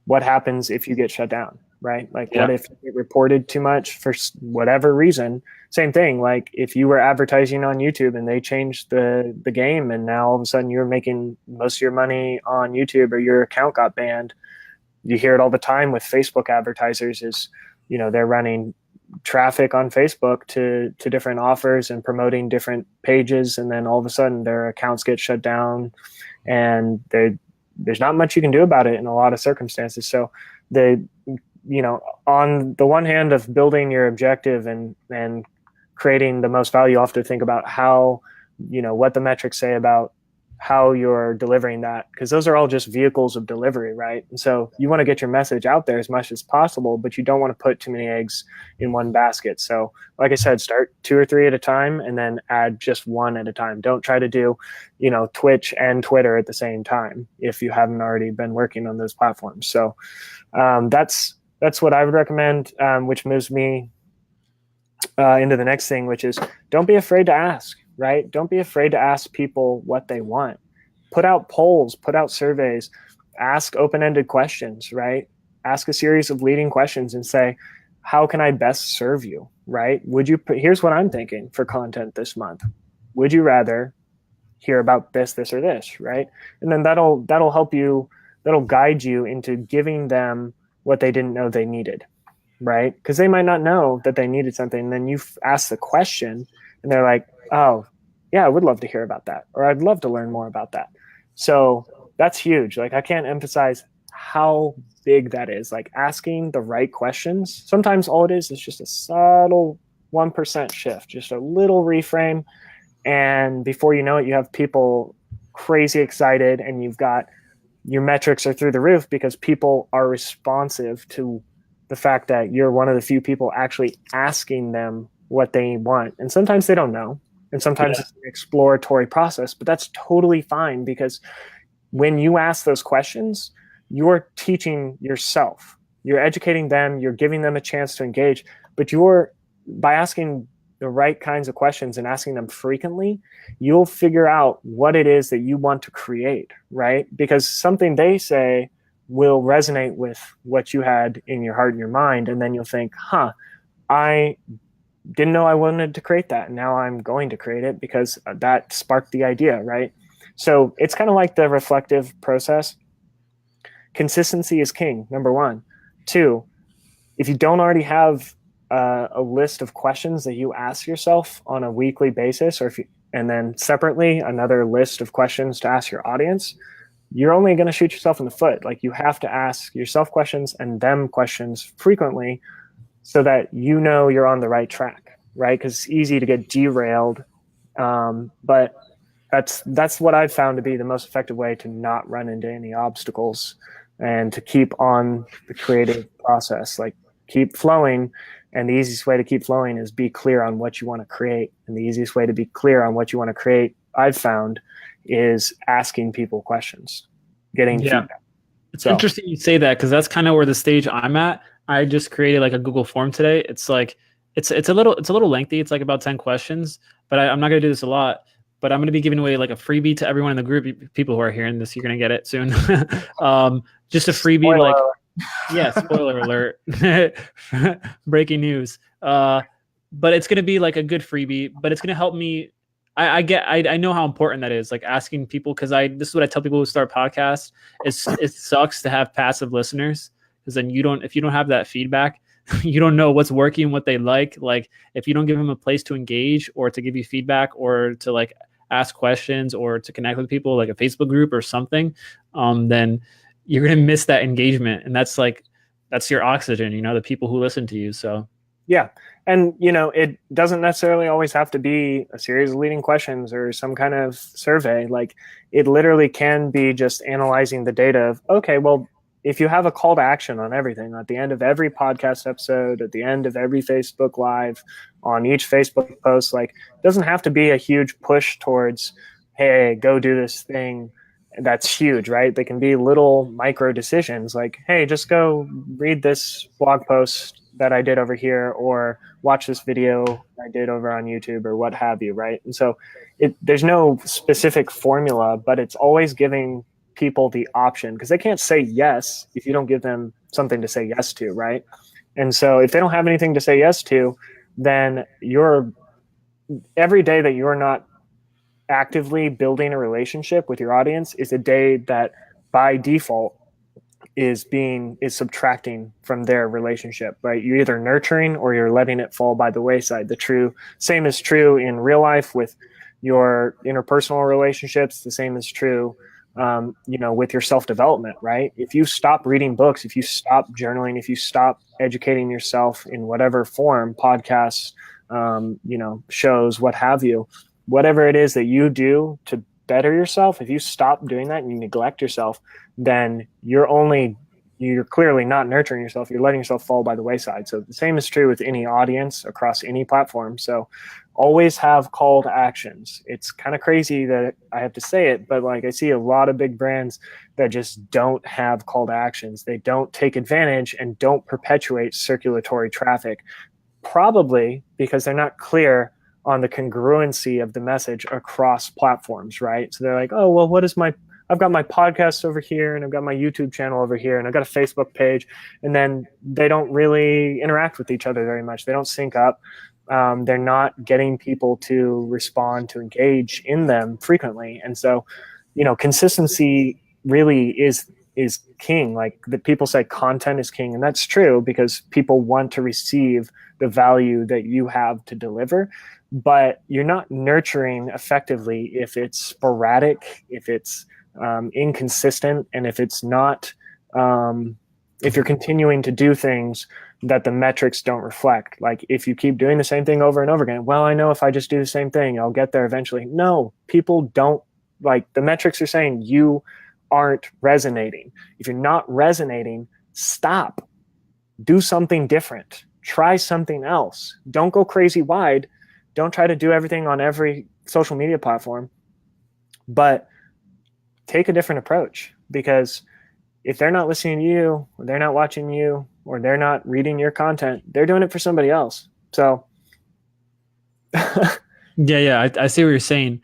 what happens if you get shut down, right? Like what if you get reported too much for whatever reason? Same thing. Like if you were advertising on YouTube and they changed the game and now all of a sudden you're making most of your money on YouTube or your account got banned. You hear it all the time with Facebook advertisers is, they're running traffic on Facebook to different offers and promoting different pages. And then all of a sudden their accounts get shut down and there's not much you can do about it in a lot of circumstances. So on the one hand of building your objective and creating the most value, you have to think about how, what the metrics say about how you're delivering that, because those are all just vehicles of delivery, right? And so you want to get your message out there as much as possible, but you don't want to put too many eggs in one basket. So like I said, start 2 or 3 at a time and then add just 1 at a time. Don't try to do, Twitch and Twitter at the same time if you haven't already been working on those platforms. So that's what I would recommend, which moves me into the next thing, which is don't be afraid to ask. Right? Don't be afraid to ask people what they want. Put out polls, put out surveys, ask open-ended questions, right? Ask a series of leading questions and say, how can I best serve you, right? Here's what I'm thinking for content this month. Would you rather hear about this, or this, right? And then that'll help you, that'll guide you into giving them what they didn't know they needed, right? Because they might not know that they needed something. And then you ask the question and they're like, oh, yeah, I would love to hear about that, or I'd love to learn more about that. So that's huge. Like I can't emphasize how big that is. Like asking the right questions. Sometimes all it is just a subtle 1% shift, just a little reframe. And before you know it, you have people crazy excited and you've got your metrics are through the roof because people are responsive to the fact that you're one of the few people actually asking them what they want. And sometimes they don't know. And sometimes it's an exploratory process, but that's totally fine because when you ask those questions, you're teaching yourself, you're educating them, you're giving them a chance to engage, but by asking the right kinds of questions and asking them frequently, you'll figure out what it is that you want to create, right? Because something they say will resonate with what you had in your heart and your mind. And then you'll think, I didn't know I wanted to create that. Now I'm going to create it because that sparked the idea, right? So it's kind of like the reflective process. Consistency is king, number 1. 2, if you don't already have a list of questions that you ask yourself on a weekly basis, and then separately another list of questions to ask your audience, you're only going to shoot yourself in the foot. Like you have to ask yourself questions and them questions frequently so that you're on the right track, right? Because it's easy to get derailed. But that's what I've found to be the most effective way to not run into any obstacles and to keep on the creative process, like keep flowing. And the easiest way to keep flowing is be clear on what you want to create. And the easiest way to be clear on what you want to create, I've found, is asking people questions, getting feedback. It's interesting you say that because that's kind of where the stage I'm at. I just created like a Google form today. It's like it's a little lengthy. It's like about 10 questions, but I'm not gonna do this a lot. But I'm gonna be giving away like a freebie to everyone in the group. People who are hearing this, you're gonna get it soon. Just a freebie, spoiler alert, breaking news. But it's gonna be like a good freebie. But it's gonna help me. I know how important that is, like asking people, because this is what I tell people who start podcasts. It sucks to have passive listeners. Because then if you don't have that feedback, you don't know what's working, what they like. Like if you don't give them a place to engage or to give you feedback or to like ask questions or to connect with people, like a Facebook group or something, then you're going to miss that engagement. And that's your oxygen, the people who listen to you. So yeah. And, it doesn't necessarily always have to be a series of leading questions or some kind of survey. Like it literally can be just analyzing the data of, okay, well, if you have a call to action on everything, at the end of every podcast episode, at the end of every Facebook Live, on each Facebook post, like it doesn't have to be a huge push towards, hey, go do this thing. That's huge, right? They can be little micro decisions like, hey, just go read this blog post that I did over here, or watch this video I did over on YouTube, or what have you, right? And so there's no specific formula, but it's always giving people the option, because they can't say yes if you don't give them something to say yes to, right? And so if they don't have anything to say yes to, then every day that you're not actively building a relationship with your audience is a day that by default is subtracting from their relationship, right? You're either nurturing or you're letting it fall by the wayside. The same is true in real life with your interpersonal relationships. The same is true with your self-development, right? If you stop reading books, if you stop journaling, if you stop educating yourself in whatever form, podcasts, shows, what have you, whatever it is that you do to better yourself, if you stop doing that and you neglect yourself, then you're clearly not nurturing yourself. You're letting yourself fall by the wayside. So the same is true with any audience across any platform. So always have call to actions. It's kind of crazy that I have to say it, but like I see a lot of big brands that just don't have call to actions. They don't take advantage and don't perpetuate circulatory traffic, probably because they're not clear on the congruency of the message across platforms, right? So they're like, oh, well, I've got my podcast over here and I've got my YouTube channel over here and I've got a Facebook page. And then they don't really interact with each other very much. They don't sync up. They're not getting people to respond, to engage in them frequently. And so, consistency really is king. Like the people say content is king, and that's true because people want to receive the value that you have to deliver, but you're not nurturing effectively if it's sporadic, if it's inconsistent, and if it's not, if you're continuing to do things that the metrics don't reflect. Like if you keep doing the same thing over and over again, well, I know if I just do the same thing, I'll get there eventually. No, people don't, like the metrics are saying you aren't resonating. If you're not resonating, stop, do something different, try something else. Don't go crazy wide. Don't try to do everything on every social media platform, but take a different approach, because if they're not listening to you, or they're not watching you, or they're not reading your content, they're doing it for somebody else. So yeah, I see what you're saying.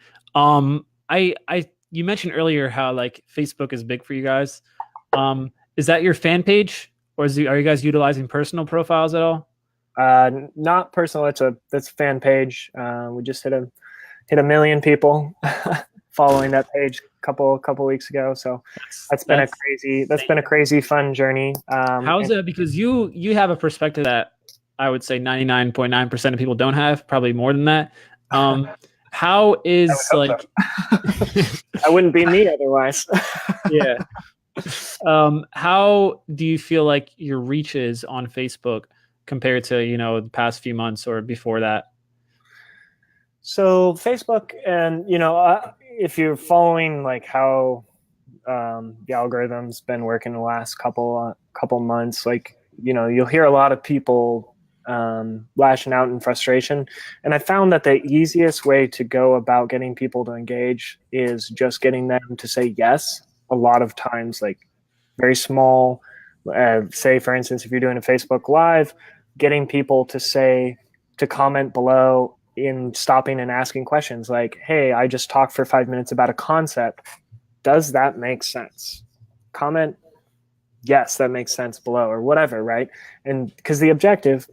You mentioned earlier how like Facebook is big for you guys. Is that your fan page, or are you guys utilizing personal profiles at all? Not personal. That's a fan page. We just hit a million people following that page a couple weeks ago. So that's been a crazy fun journey. How's that? Because you have a perspective that I would say 99.9% of people don't have, probably more than that. How is like I wouldn't be me otherwise. Yeah. How do you feel like your reach is on Facebook compared to, the past few months or before that? So Facebook, and if you're following like how the algorithm's been working the last couple months, like you'll hear a lot of people lashing out in frustration, and I found that the easiest way to go about getting people to engage is just getting them to say yes. A lot of times, like very small, say for instance, if you're doing a Facebook Live, getting people to comment below, in stopping and asking questions like, hey, I just talked for 5 minutes about a concept. Does that make sense? Comment, yes, that makes sense below, or whatever, right? And because the objective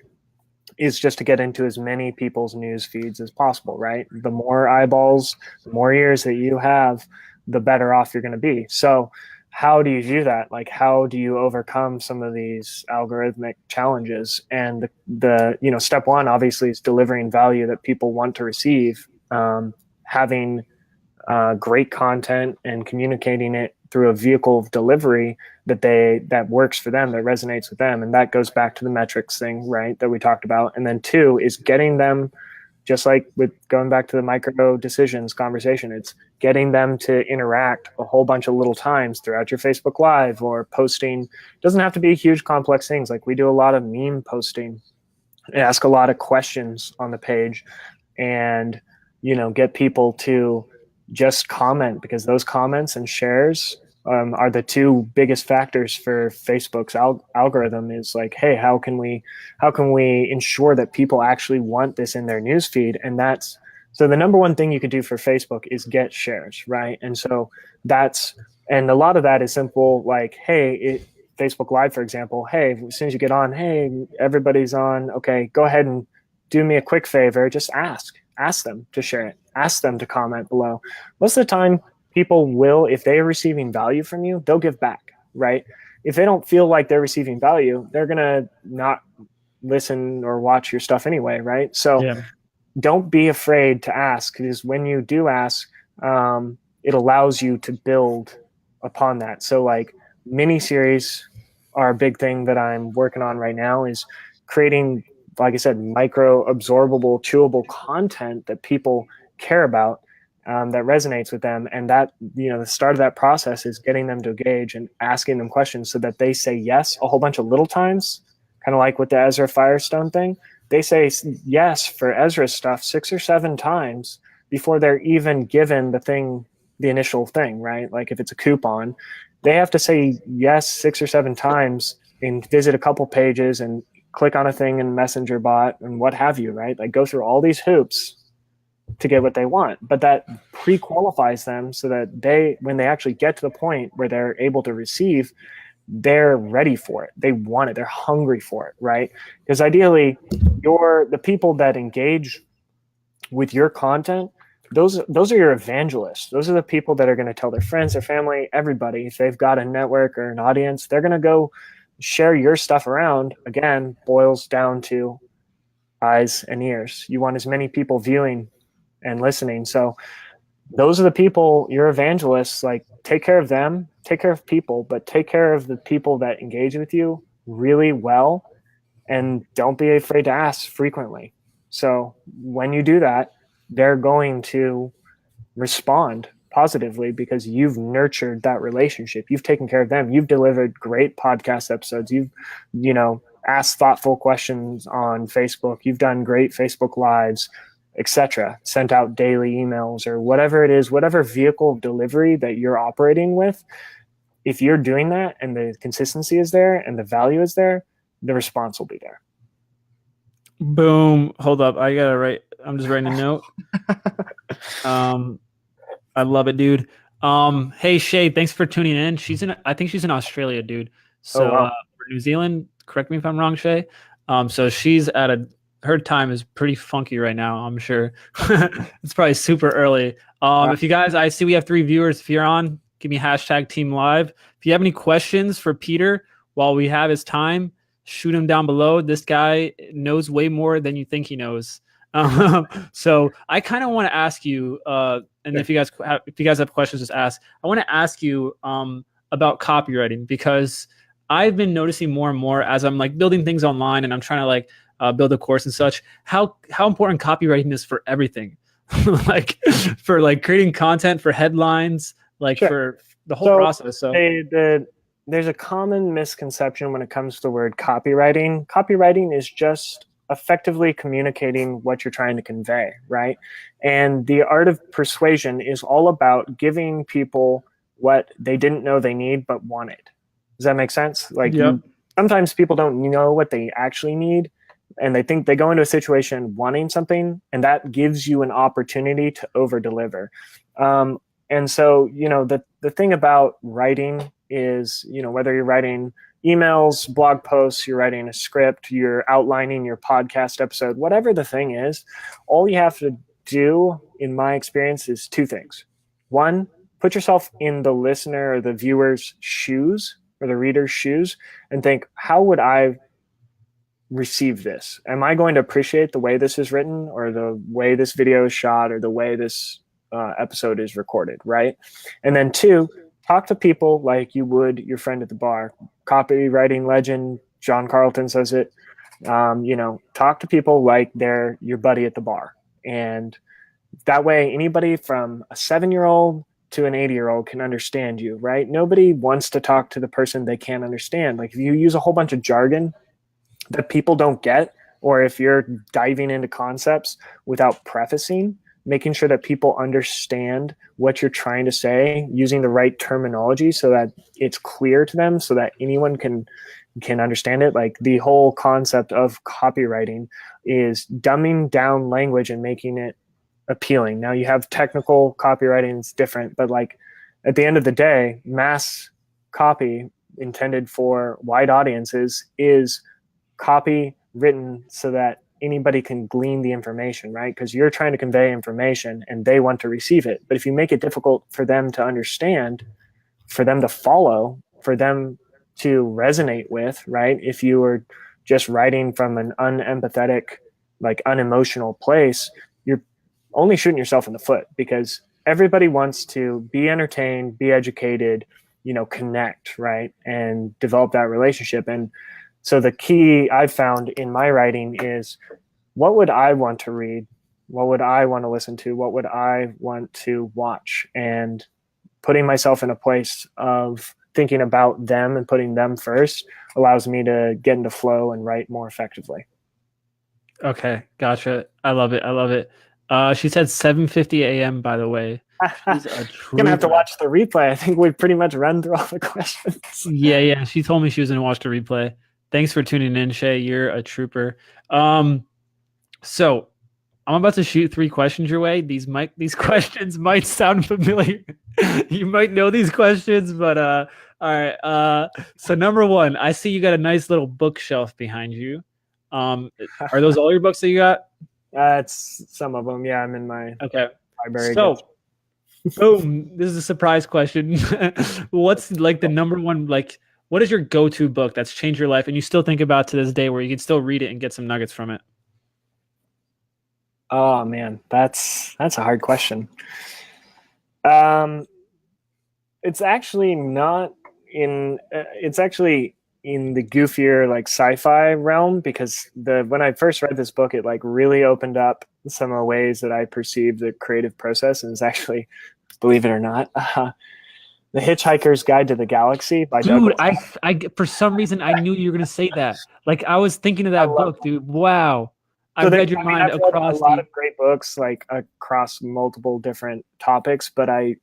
is just to get into as many people's news feeds as possible, right? The more eyeballs, the more ears that you have, the better off you're going to be. So how do you do that? Like, how do you overcome some of these algorithmic challenges? And the step one obviously is delivering value that people want to receive, having great content and communicating it through a vehicle of delivery that works for them, that resonates with them. And that goes back to the metrics thing, right, that we talked about. And then two is getting them, just like with going back to the micro decisions conversation, it's getting them to interact a whole bunch of little times throughout your Facebook Live, or posting. It doesn't have to be huge, complex things. Like we do a lot of meme posting, ask a lot of questions on the page, and, get people to just comment, because those comments and shares are the two biggest factors for Facebook's algorithm. Is like, hey, how can we ensure that people actually want this in their newsfeed? And so the number one thing you could do for Facebook is get shares, right? And so and a lot of that is simple, like, hey, Facebook Live, for example, hey, as soon as you get on, hey, everybody's on. Okay, go ahead and do me a quick favor. Just ask them to share it. Ask them to comment below. Most of the time, people will, if they are receiving value from you, they'll give back, right? If they don't feel like they're receiving value, they're going to not listen or watch your stuff anyway, right? So Yeah. don't be afraid to ask, because when you do ask, it allows you to build upon that. So like mini series are a big thing that I'm working on right now, is creating, like I said, micro absorbable, chewable content that people care about, that resonates with them. And that, the start of that process is getting them to engage and asking them questions so that they say yes a whole bunch of little times, kind of like with the Ezra Firestone thing. They say yes for Ezra's stuff 6 or 7 times before they're even given the initial thing, right? Like if it's a coupon, they have to say yes 6 or 7 times and visit a couple pages and click on a thing in Messenger bot and what have you, right? Like go through all these hoops to get what they want. But that pre-qualifies them so that when they actually get to the point where they're able to receive, they're ready for it. They want it. They're hungry for it, right? Because ideally, the people that engage with your content, those are your evangelists. Those are the people that are going to tell their friends, their family, everybody. If they've got a network or an audience, they're going to go share your stuff around. Again, boils down to eyes and ears. You want as many people viewing and listening. So those are the people, your evangelists. Like, take care of them, take care of people, but take care of the people that engage with you really well, and don't be afraid to ask frequently. So when you do that, they're going to respond positively because you've nurtured that relationship. You've taken care of them. You've delivered great podcast episodes. You've, asked thoughtful questions on Facebook. You've done great Facebook Lives, etc. Sent out daily emails or whatever it is, whatever vehicle of delivery that you're operating with. If you're doing that and the consistency is there and the value is there, the response will be there. Boom. Hold up. I'm just writing a note. I love it, dude. Hey Shay, thanks for tuning in. I think she's in Australia, dude. So wow. New Zealand, correct me if I'm wrong, Shay. So she's her time is pretty funky right now, I'm sure. It's probably super early. If you guys, I see we have 3 viewers. If you're on, give me #teamlive. If you have any questions for Peter while we have his time, shoot him down below. This guy knows way more than you think he knows. So I kind of want to ask you, and if you guys have questions, just ask. I want to ask you about copywriting, because I've been noticing more and more as I'm like building things online and I'm trying to like build a course and such, how important copywriting is for everything. Like for like creating content, for headlines, like for the whole process. So there's a common misconception when it comes to the word copywriting. Copywriting is just effectively communicating what you're trying to convey, right? And the art of persuasion is all about giving people what they didn't know they need but wanted. Does that make sense? Like, sometimes people don't know what they actually need, and they think they go into a situation wanting something, and that gives you an opportunity to over deliver. And so, the thing about writing is, whether you're writing emails, blog posts, you're writing a script, you're outlining your podcast episode, whatever the thing is, all you have to do, in my experience, is 2 things. 1, put yourself in the listener or the viewer's shoes or the reader's shoes and think, how would I receive this? Am I going to appreciate the way this is written, or the way this video is shot, or the way this episode is recorded, right? And then 2, talk to people like you would your friend at the bar. Copywriting legend John Carlton says it. Talk to people like they're your buddy at the bar. And that way, anybody from a 7-year-old to an 80-year-old can understand you, right? Nobody wants to talk to the person they can't understand. Like if you use a whole bunch of jargon that people don't get, or if you're diving into concepts without prefacing, making sure that people understand what you're trying to say, using the right terminology so that it's clear to them, so that anyone can understand it. Like the whole concept of copywriting is dumbing down language and making it appealing. Now you have technical copywriting, it's different, but like at the end of the day, mass copy intended for wide audiences is copy written so that anybody can glean the information, right? Because you're trying to convey information and they want to receive it. But if you make it difficult for them to understand, for them to follow, for them to resonate with, right? If you were just writing from an unempathetic, like unemotional place, you're only shooting yourself in the foot, because everybody wants to be entertained, be educated, connect, right? And develop that relationship. And so the key I've found in my writing is, what would I want to read? What would I want to listen to? What would I want to watch? And putting myself in a place of thinking about them and putting them first allows me to get into flow and write more effectively. Okay, gotcha. I love it. I love it. She said 7:50 a.m. by the way. She's a I'm gonna have to watch the replay. I think we've pretty much run through all the questions. Yeah. She told me she was gonna watch the replay. Thanks for tuning in, Shay. You're a trooper. So I'm about to shoot 3 questions your way. These questions might sound familiar. You might know these questions, but all right. So number 1, I see you got a nice little bookshelf behind you. Are those all your books that you got? It's some of them. Yeah, I'm in my library. So, boom, this is a surprise question. What's like the number 1, like, what is your go-to book that's changed your life and you still think about to this day, where you can still read it and get some nuggets from it? Oh man, that's a hard question. It's actually not in. It's actually in the goofier like sci-fi realm, because when I first read this book, it like really opened up some of the ways that I perceive the creative process, and it's actually, believe it or not, The Hitchhiker's Guide to the Galaxy by Dude, I for some reason I knew you were gonna say that. Like, I was thinking of that book, dude. Wow. So I read your mind across a lot of great books, like across multiple different topics, but I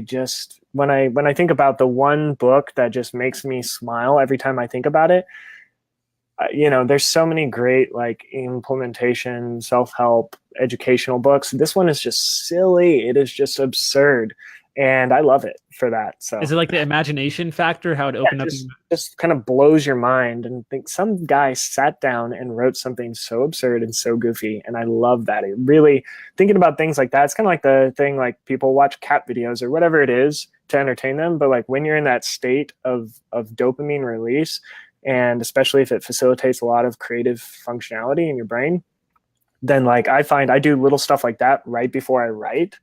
just, when I think about the one book that just makes me smile every time I think about it, there's so many great like implementation, self-help, educational books. This one is just silly. It is just absurd. And I love it for that. So is it like the imagination factor, how it opened up? Just kind of blows your mind and think some guy sat down and wrote something so absurd and so goofy. And I love that. It really, thinking about things like that, it's kind of like the thing, like people watch cat videos or whatever it is to entertain them. But like when you're in that state of dopamine release, and especially if it facilitates a lot of creative functionality in your brain, then like I find I do little stuff like that right before I write,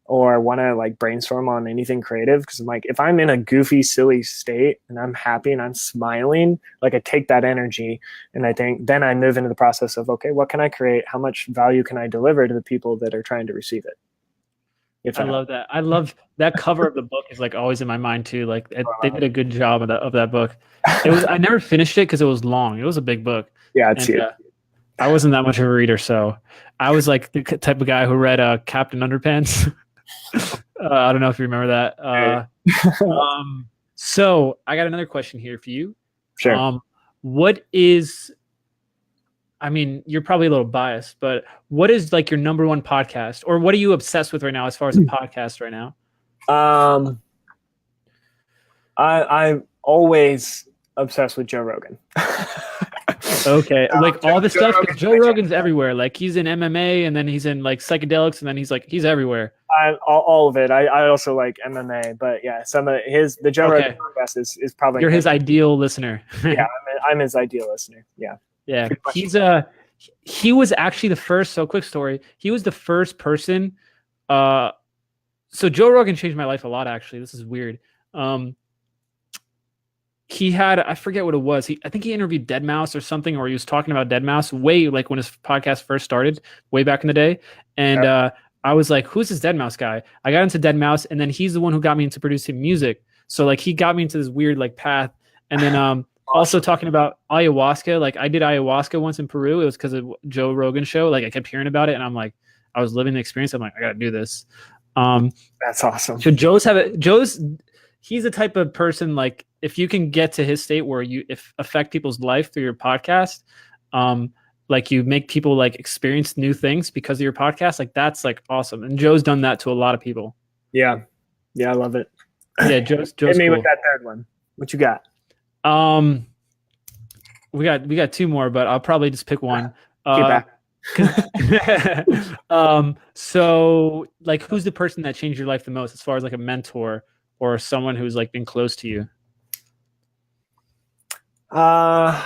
or want to like brainstorm on anything creative. Because I'm like, if I'm in a goofy, silly state and I'm happy and I'm smiling, like I take that energy and I think then I move into the process of, okay, what can I create? How much value can I deliver to the people that are trying to receive it? I love that. I love that cover of the book is like always in my mind too. Like they did a good job of that book. I never finished it because it was long. It was a big book. Yeah, it's huge. I wasn't that much of a reader, so I was like the type of guy who read Captain Underpants. I don't know if you remember that. So I got another question here for you. Sure. What is, I mean, you're probably a little biased, but what is like your number 1 podcast, or what are you obsessed with right now as far as a podcast right now? I'm always obsessed with Joe Rogan. Okay, like all the stuff. Joe Rogan's everywhere. Like he's in MMA, and then he's in like psychedelics, and then he's everywhere. All of it. I also like MMA, but yeah, some of the Joe Rogan podcast is probably. You're his ideal listener. Yeah, I'm his ideal listener. Yeah. Yeah, he was actually the first. So quick story. He was the first person. So Joe Rogan changed my life a lot. Actually, this is weird. He had, I forget what it was. I think he interviewed Deadmau5 or something, or he was talking about Deadmau5 way like when his podcast first started, way back in the day. And I was like, who's this Deadmau5 guy? I got into Deadmau5, and then he's the one who got me into producing music. So like he got me into this weird like path. And then also talking about ayahuasca. Like I did ayahuasca once in Peru. It was because of Joe Rogan show. Like I kept hearing about it, and I'm like, I was living the experience. I'm like, I gotta do this. That's awesome. So he's the type of person, like if you can get to his state where you affect people's life through your podcast, like you make people like experience new things because of your podcast, like that's like awesome. And Joe's done that to a lot of people. Yeah, I love it. Yeah, Joe's Hit me cool. with that third one. What you got? Um, we got two more, but I'll probably just pick one. Keep back. 'Cause so like, who's the person that changed your life the most, as far as like a mentor or someone who's like been close to you? Uh,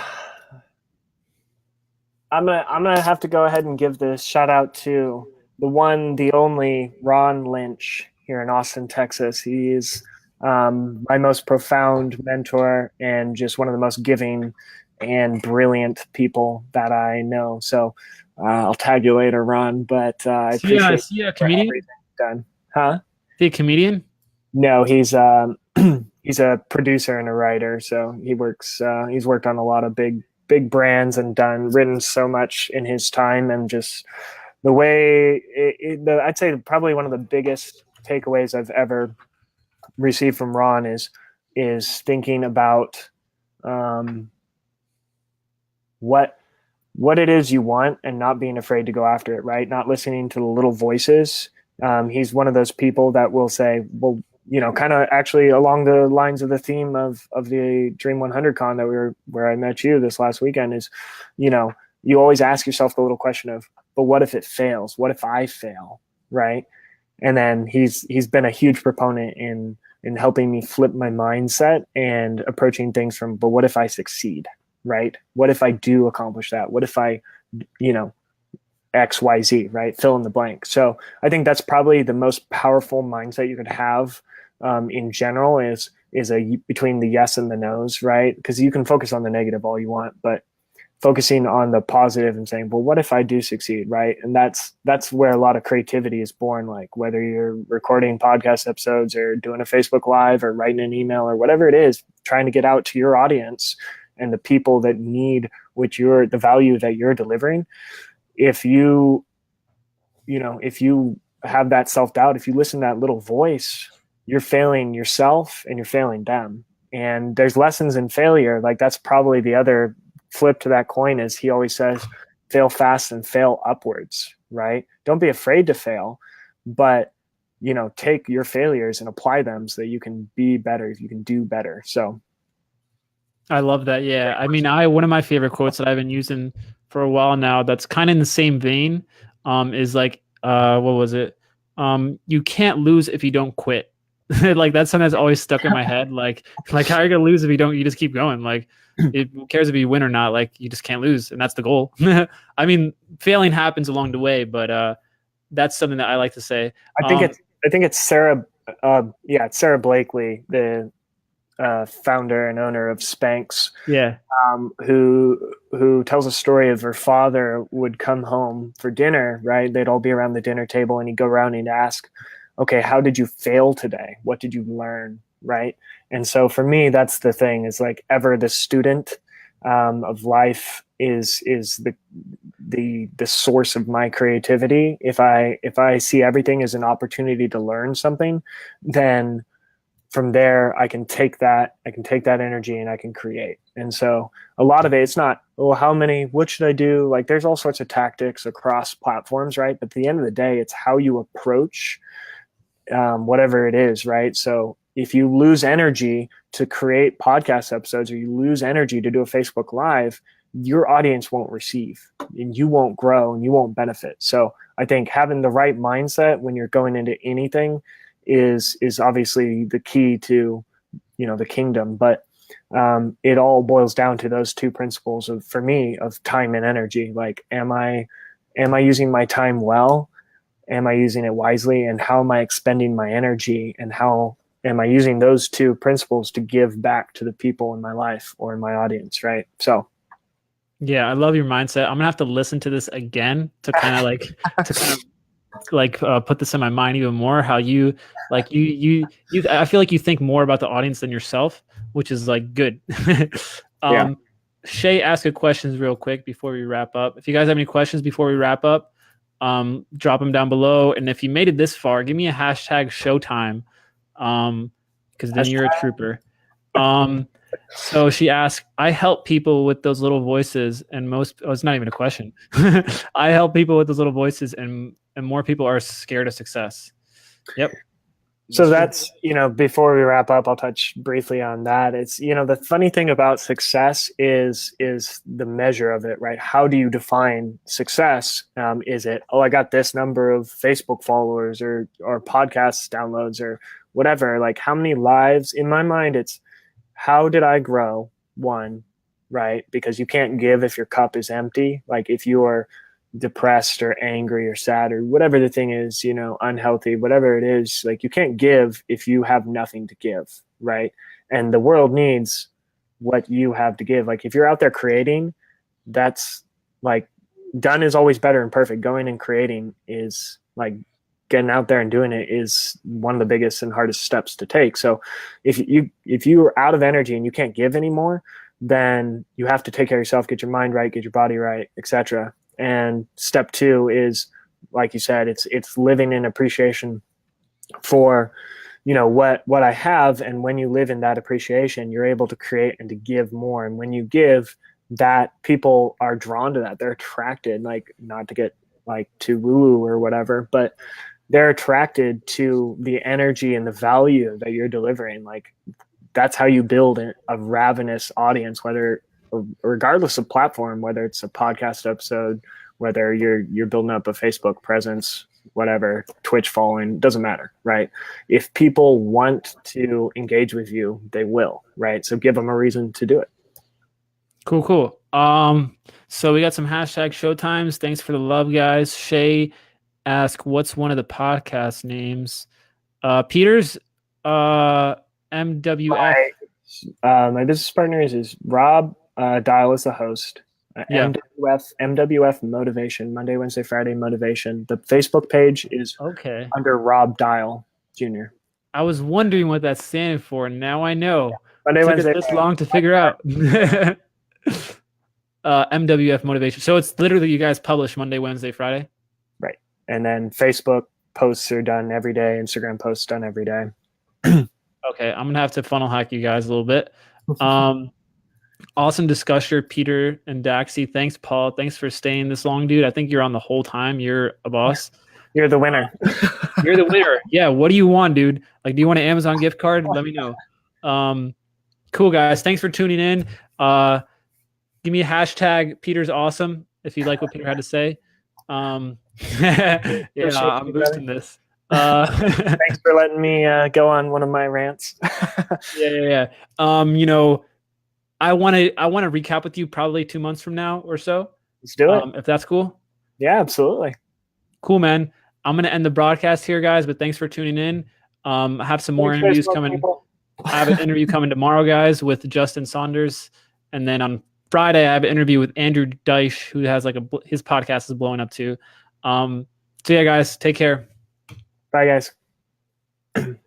I'm gonna have to go ahead and give this shout out to the one, the only Ron Lynch here in Austin, Texas. He's my most profound mentor and just one of the most giving and brilliant people that I know. So I'll tag you later, Ron. But I appreciate Is he a for comedian? everything you've done. Huh? Is he a comedian? No, he's he's a producer and a writer. So he works. He's worked on a lot of big brands and written so much in his time, and just the way I'd say probably one of the biggest takeaways I've ever received from Ron is thinking about um, what it is you want and not being afraid to go after it, right? Not listening to the little voices. He's one of those people that will say, well, kind of actually along the lines of the theme of the Dream 100 Con where I met you this last weekend is, you always ask yourself the little question of, but what if it fails? What if I fail? Right. And then he's been a huge proponent in helping me flip my mindset and approaching things from, but what if I succeed? Right? What if I do accomplish that? What if I, XYZ, right? Fill in the blank. So I think that's probably the most powerful mindset you could have in general is between the yes and the no's, right? Because you can focus on the negative all you want, but focusing on the positive and saying, well, what if I do succeed, right? And that's where a lot of creativity is born. Like whether you're recording podcast episodes or doing a Facebook Live or writing an email or whatever it is, trying to get out to your audience and the people that need the value that you're delivering. If you have that self-doubt, if you listen to that little voice, you're failing yourself and you're failing them. And there's lessons in failure. Like that's probably the other flip to that coin is he always says, fail fast and fail upwards, right? Don't be afraid to fail, but take your failures and apply them so that you can be better, you can do better. So I love that. Yeah. I mean, one of my favorite quotes that I've been using for a while now that's kind of in the same vein is like, what was it? You can't lose if you don't quit. Like that's something that's always stuck in my head. Like how are you gonna lose if you just keep going? Like who cares if you win or not? Like you just can't lose, and that's the goal. I mean, failing happens along the way, but that's something that I like to say. I think it's Sarah. It's Sarah Blakely, the founder and owner of Spanx. Yeah. Who tells a story of her father would come home for dinner, right? They'd all be around the dinner table and he'd go around and he'd ask, okay, how did you fail today? What did you learn? Right. And so for me, that's the thing is like ever the student of life is the source of my creativity. If I see everything as an opportunity to learn something, then from there I can take that energy and I can create. And so a lot of it's not, what should I do? Like there's all sorts of tactics across platforms, right? But at the end of the day, it's how you approach whatever it is, right? So if you lose energy to create podcast episodes or you lose energy to do a Facebook Live, your audience won't receive and you won't grow and you won't benefit. So I think having the right mindset when you're going into anything is obviously the key to the kingdom. But it all boils down to those two principles for me of time and energy. Like am I using my time well? Am I using it wisely? And how am I expending my energy? And how am I using those two principles to give back to the people in my life or in my audience, right? So yeah, I love your mindset. I'm gonna have to listen to this again to kind of put this in my mind even more. How you I feel like you think more about the audience than yourself, which is like good. Yeah. Shay, ask a questions real quick before we wrap up. If you guys have any questions before we wrap up, drop them down below. And if you made it this far, give me a hashtag Showtime, because then you're a trooper. So she asked, I help people with those little voices, and it's not even a question. I help people with those little voices, and more people are scared of success. Yep. So that's, before we wrap up, I'll touch briefly on that. It's, the funny thing about success is the measure of it, right? How do you define success? Is it, oh, I got this number of Facebook followers or podcast downloads or whatever? Like, how many lives? In my mind, it's how did I grow? One, right? Because you can't give if your cup is empty. Like, if you are depressed or angry or sad or whatever the thing is, unhealthy, whatever it is, like, you can't give if you have nothing to give, right? And the world needs what you have to give. Like, if you're out there creating, that's like, done is always better than perfect. Going and creating is like, getting out there and doing it is one of the biggest and hardest steps to take. So if you're out of energy and you can't give anymore, then you have to take care of yourself, get your mind right, get your body right, etc. And step two is, like you said, it's living in appreciation for, what I have. And when you live in that appreciation, you're able to create and to give more. And when you give, that people are drawn to that. They're attracted, like, not to get like too woo or whatever, but they're attracted to the energy and the value that you're delivering. Like, that's how you build a ravenous audience, whether regardless of platform, whether it's a podcast episode, whether you're building up a Facebook presence, whatever, Twitch following, doesn't matter, right? If people want to engage with you, they will, right? So give them a reason to do it. Cool. So we got some hashtag showtimes. Thanks for the love, guys. Shay asked, what's one of the podcast names? Peter's MWF. My business partner is Rob. Dial is the host. MWF Motivation, Monday, Wednesday, Friday Motivation. The Facebook page is under Rob Dial Jr. I was wondering what that standing for. Now I know. Monday, Wednesday, this long to figure out. MWF Motivation. So it's literally you guys publish Monday, Wednesday, Friday? Right. And then Facebook posts are done every day. Instagram posts done every day. Okay. I'm going to have to funnel hack you guys a little bit. Awesome discussion, Peter and Daxie. Thanks, Paul. Thanks for staying this long, dude. I think you're on the whole time. You're a boss. You're the winner. You're the winner. Yeah. What do you want, dude? Like, do you want an Amazon gift card? Let me know. Cool, guys. Thanks for tuning in. Give me a hashtag Peter's awesome if you like what Peter had to say. I'm boosting this. Thanks for letting me go on one of my rants. Yeah. I want to recap with you probably 2 months from now or so. Let's do it. If that's cool. Yeah, absolutely. Cool, man. I'm going to end the broadcast here, guys, but thanks for tuning in. I have some more interviews coming. I have an interview coming tomorrow, guys, with Justin Saunders. And then on Friday, I have an interview with Andrew Deich, who has his podcast is blowing up too. So yeah, guys, take care. Bye, guys.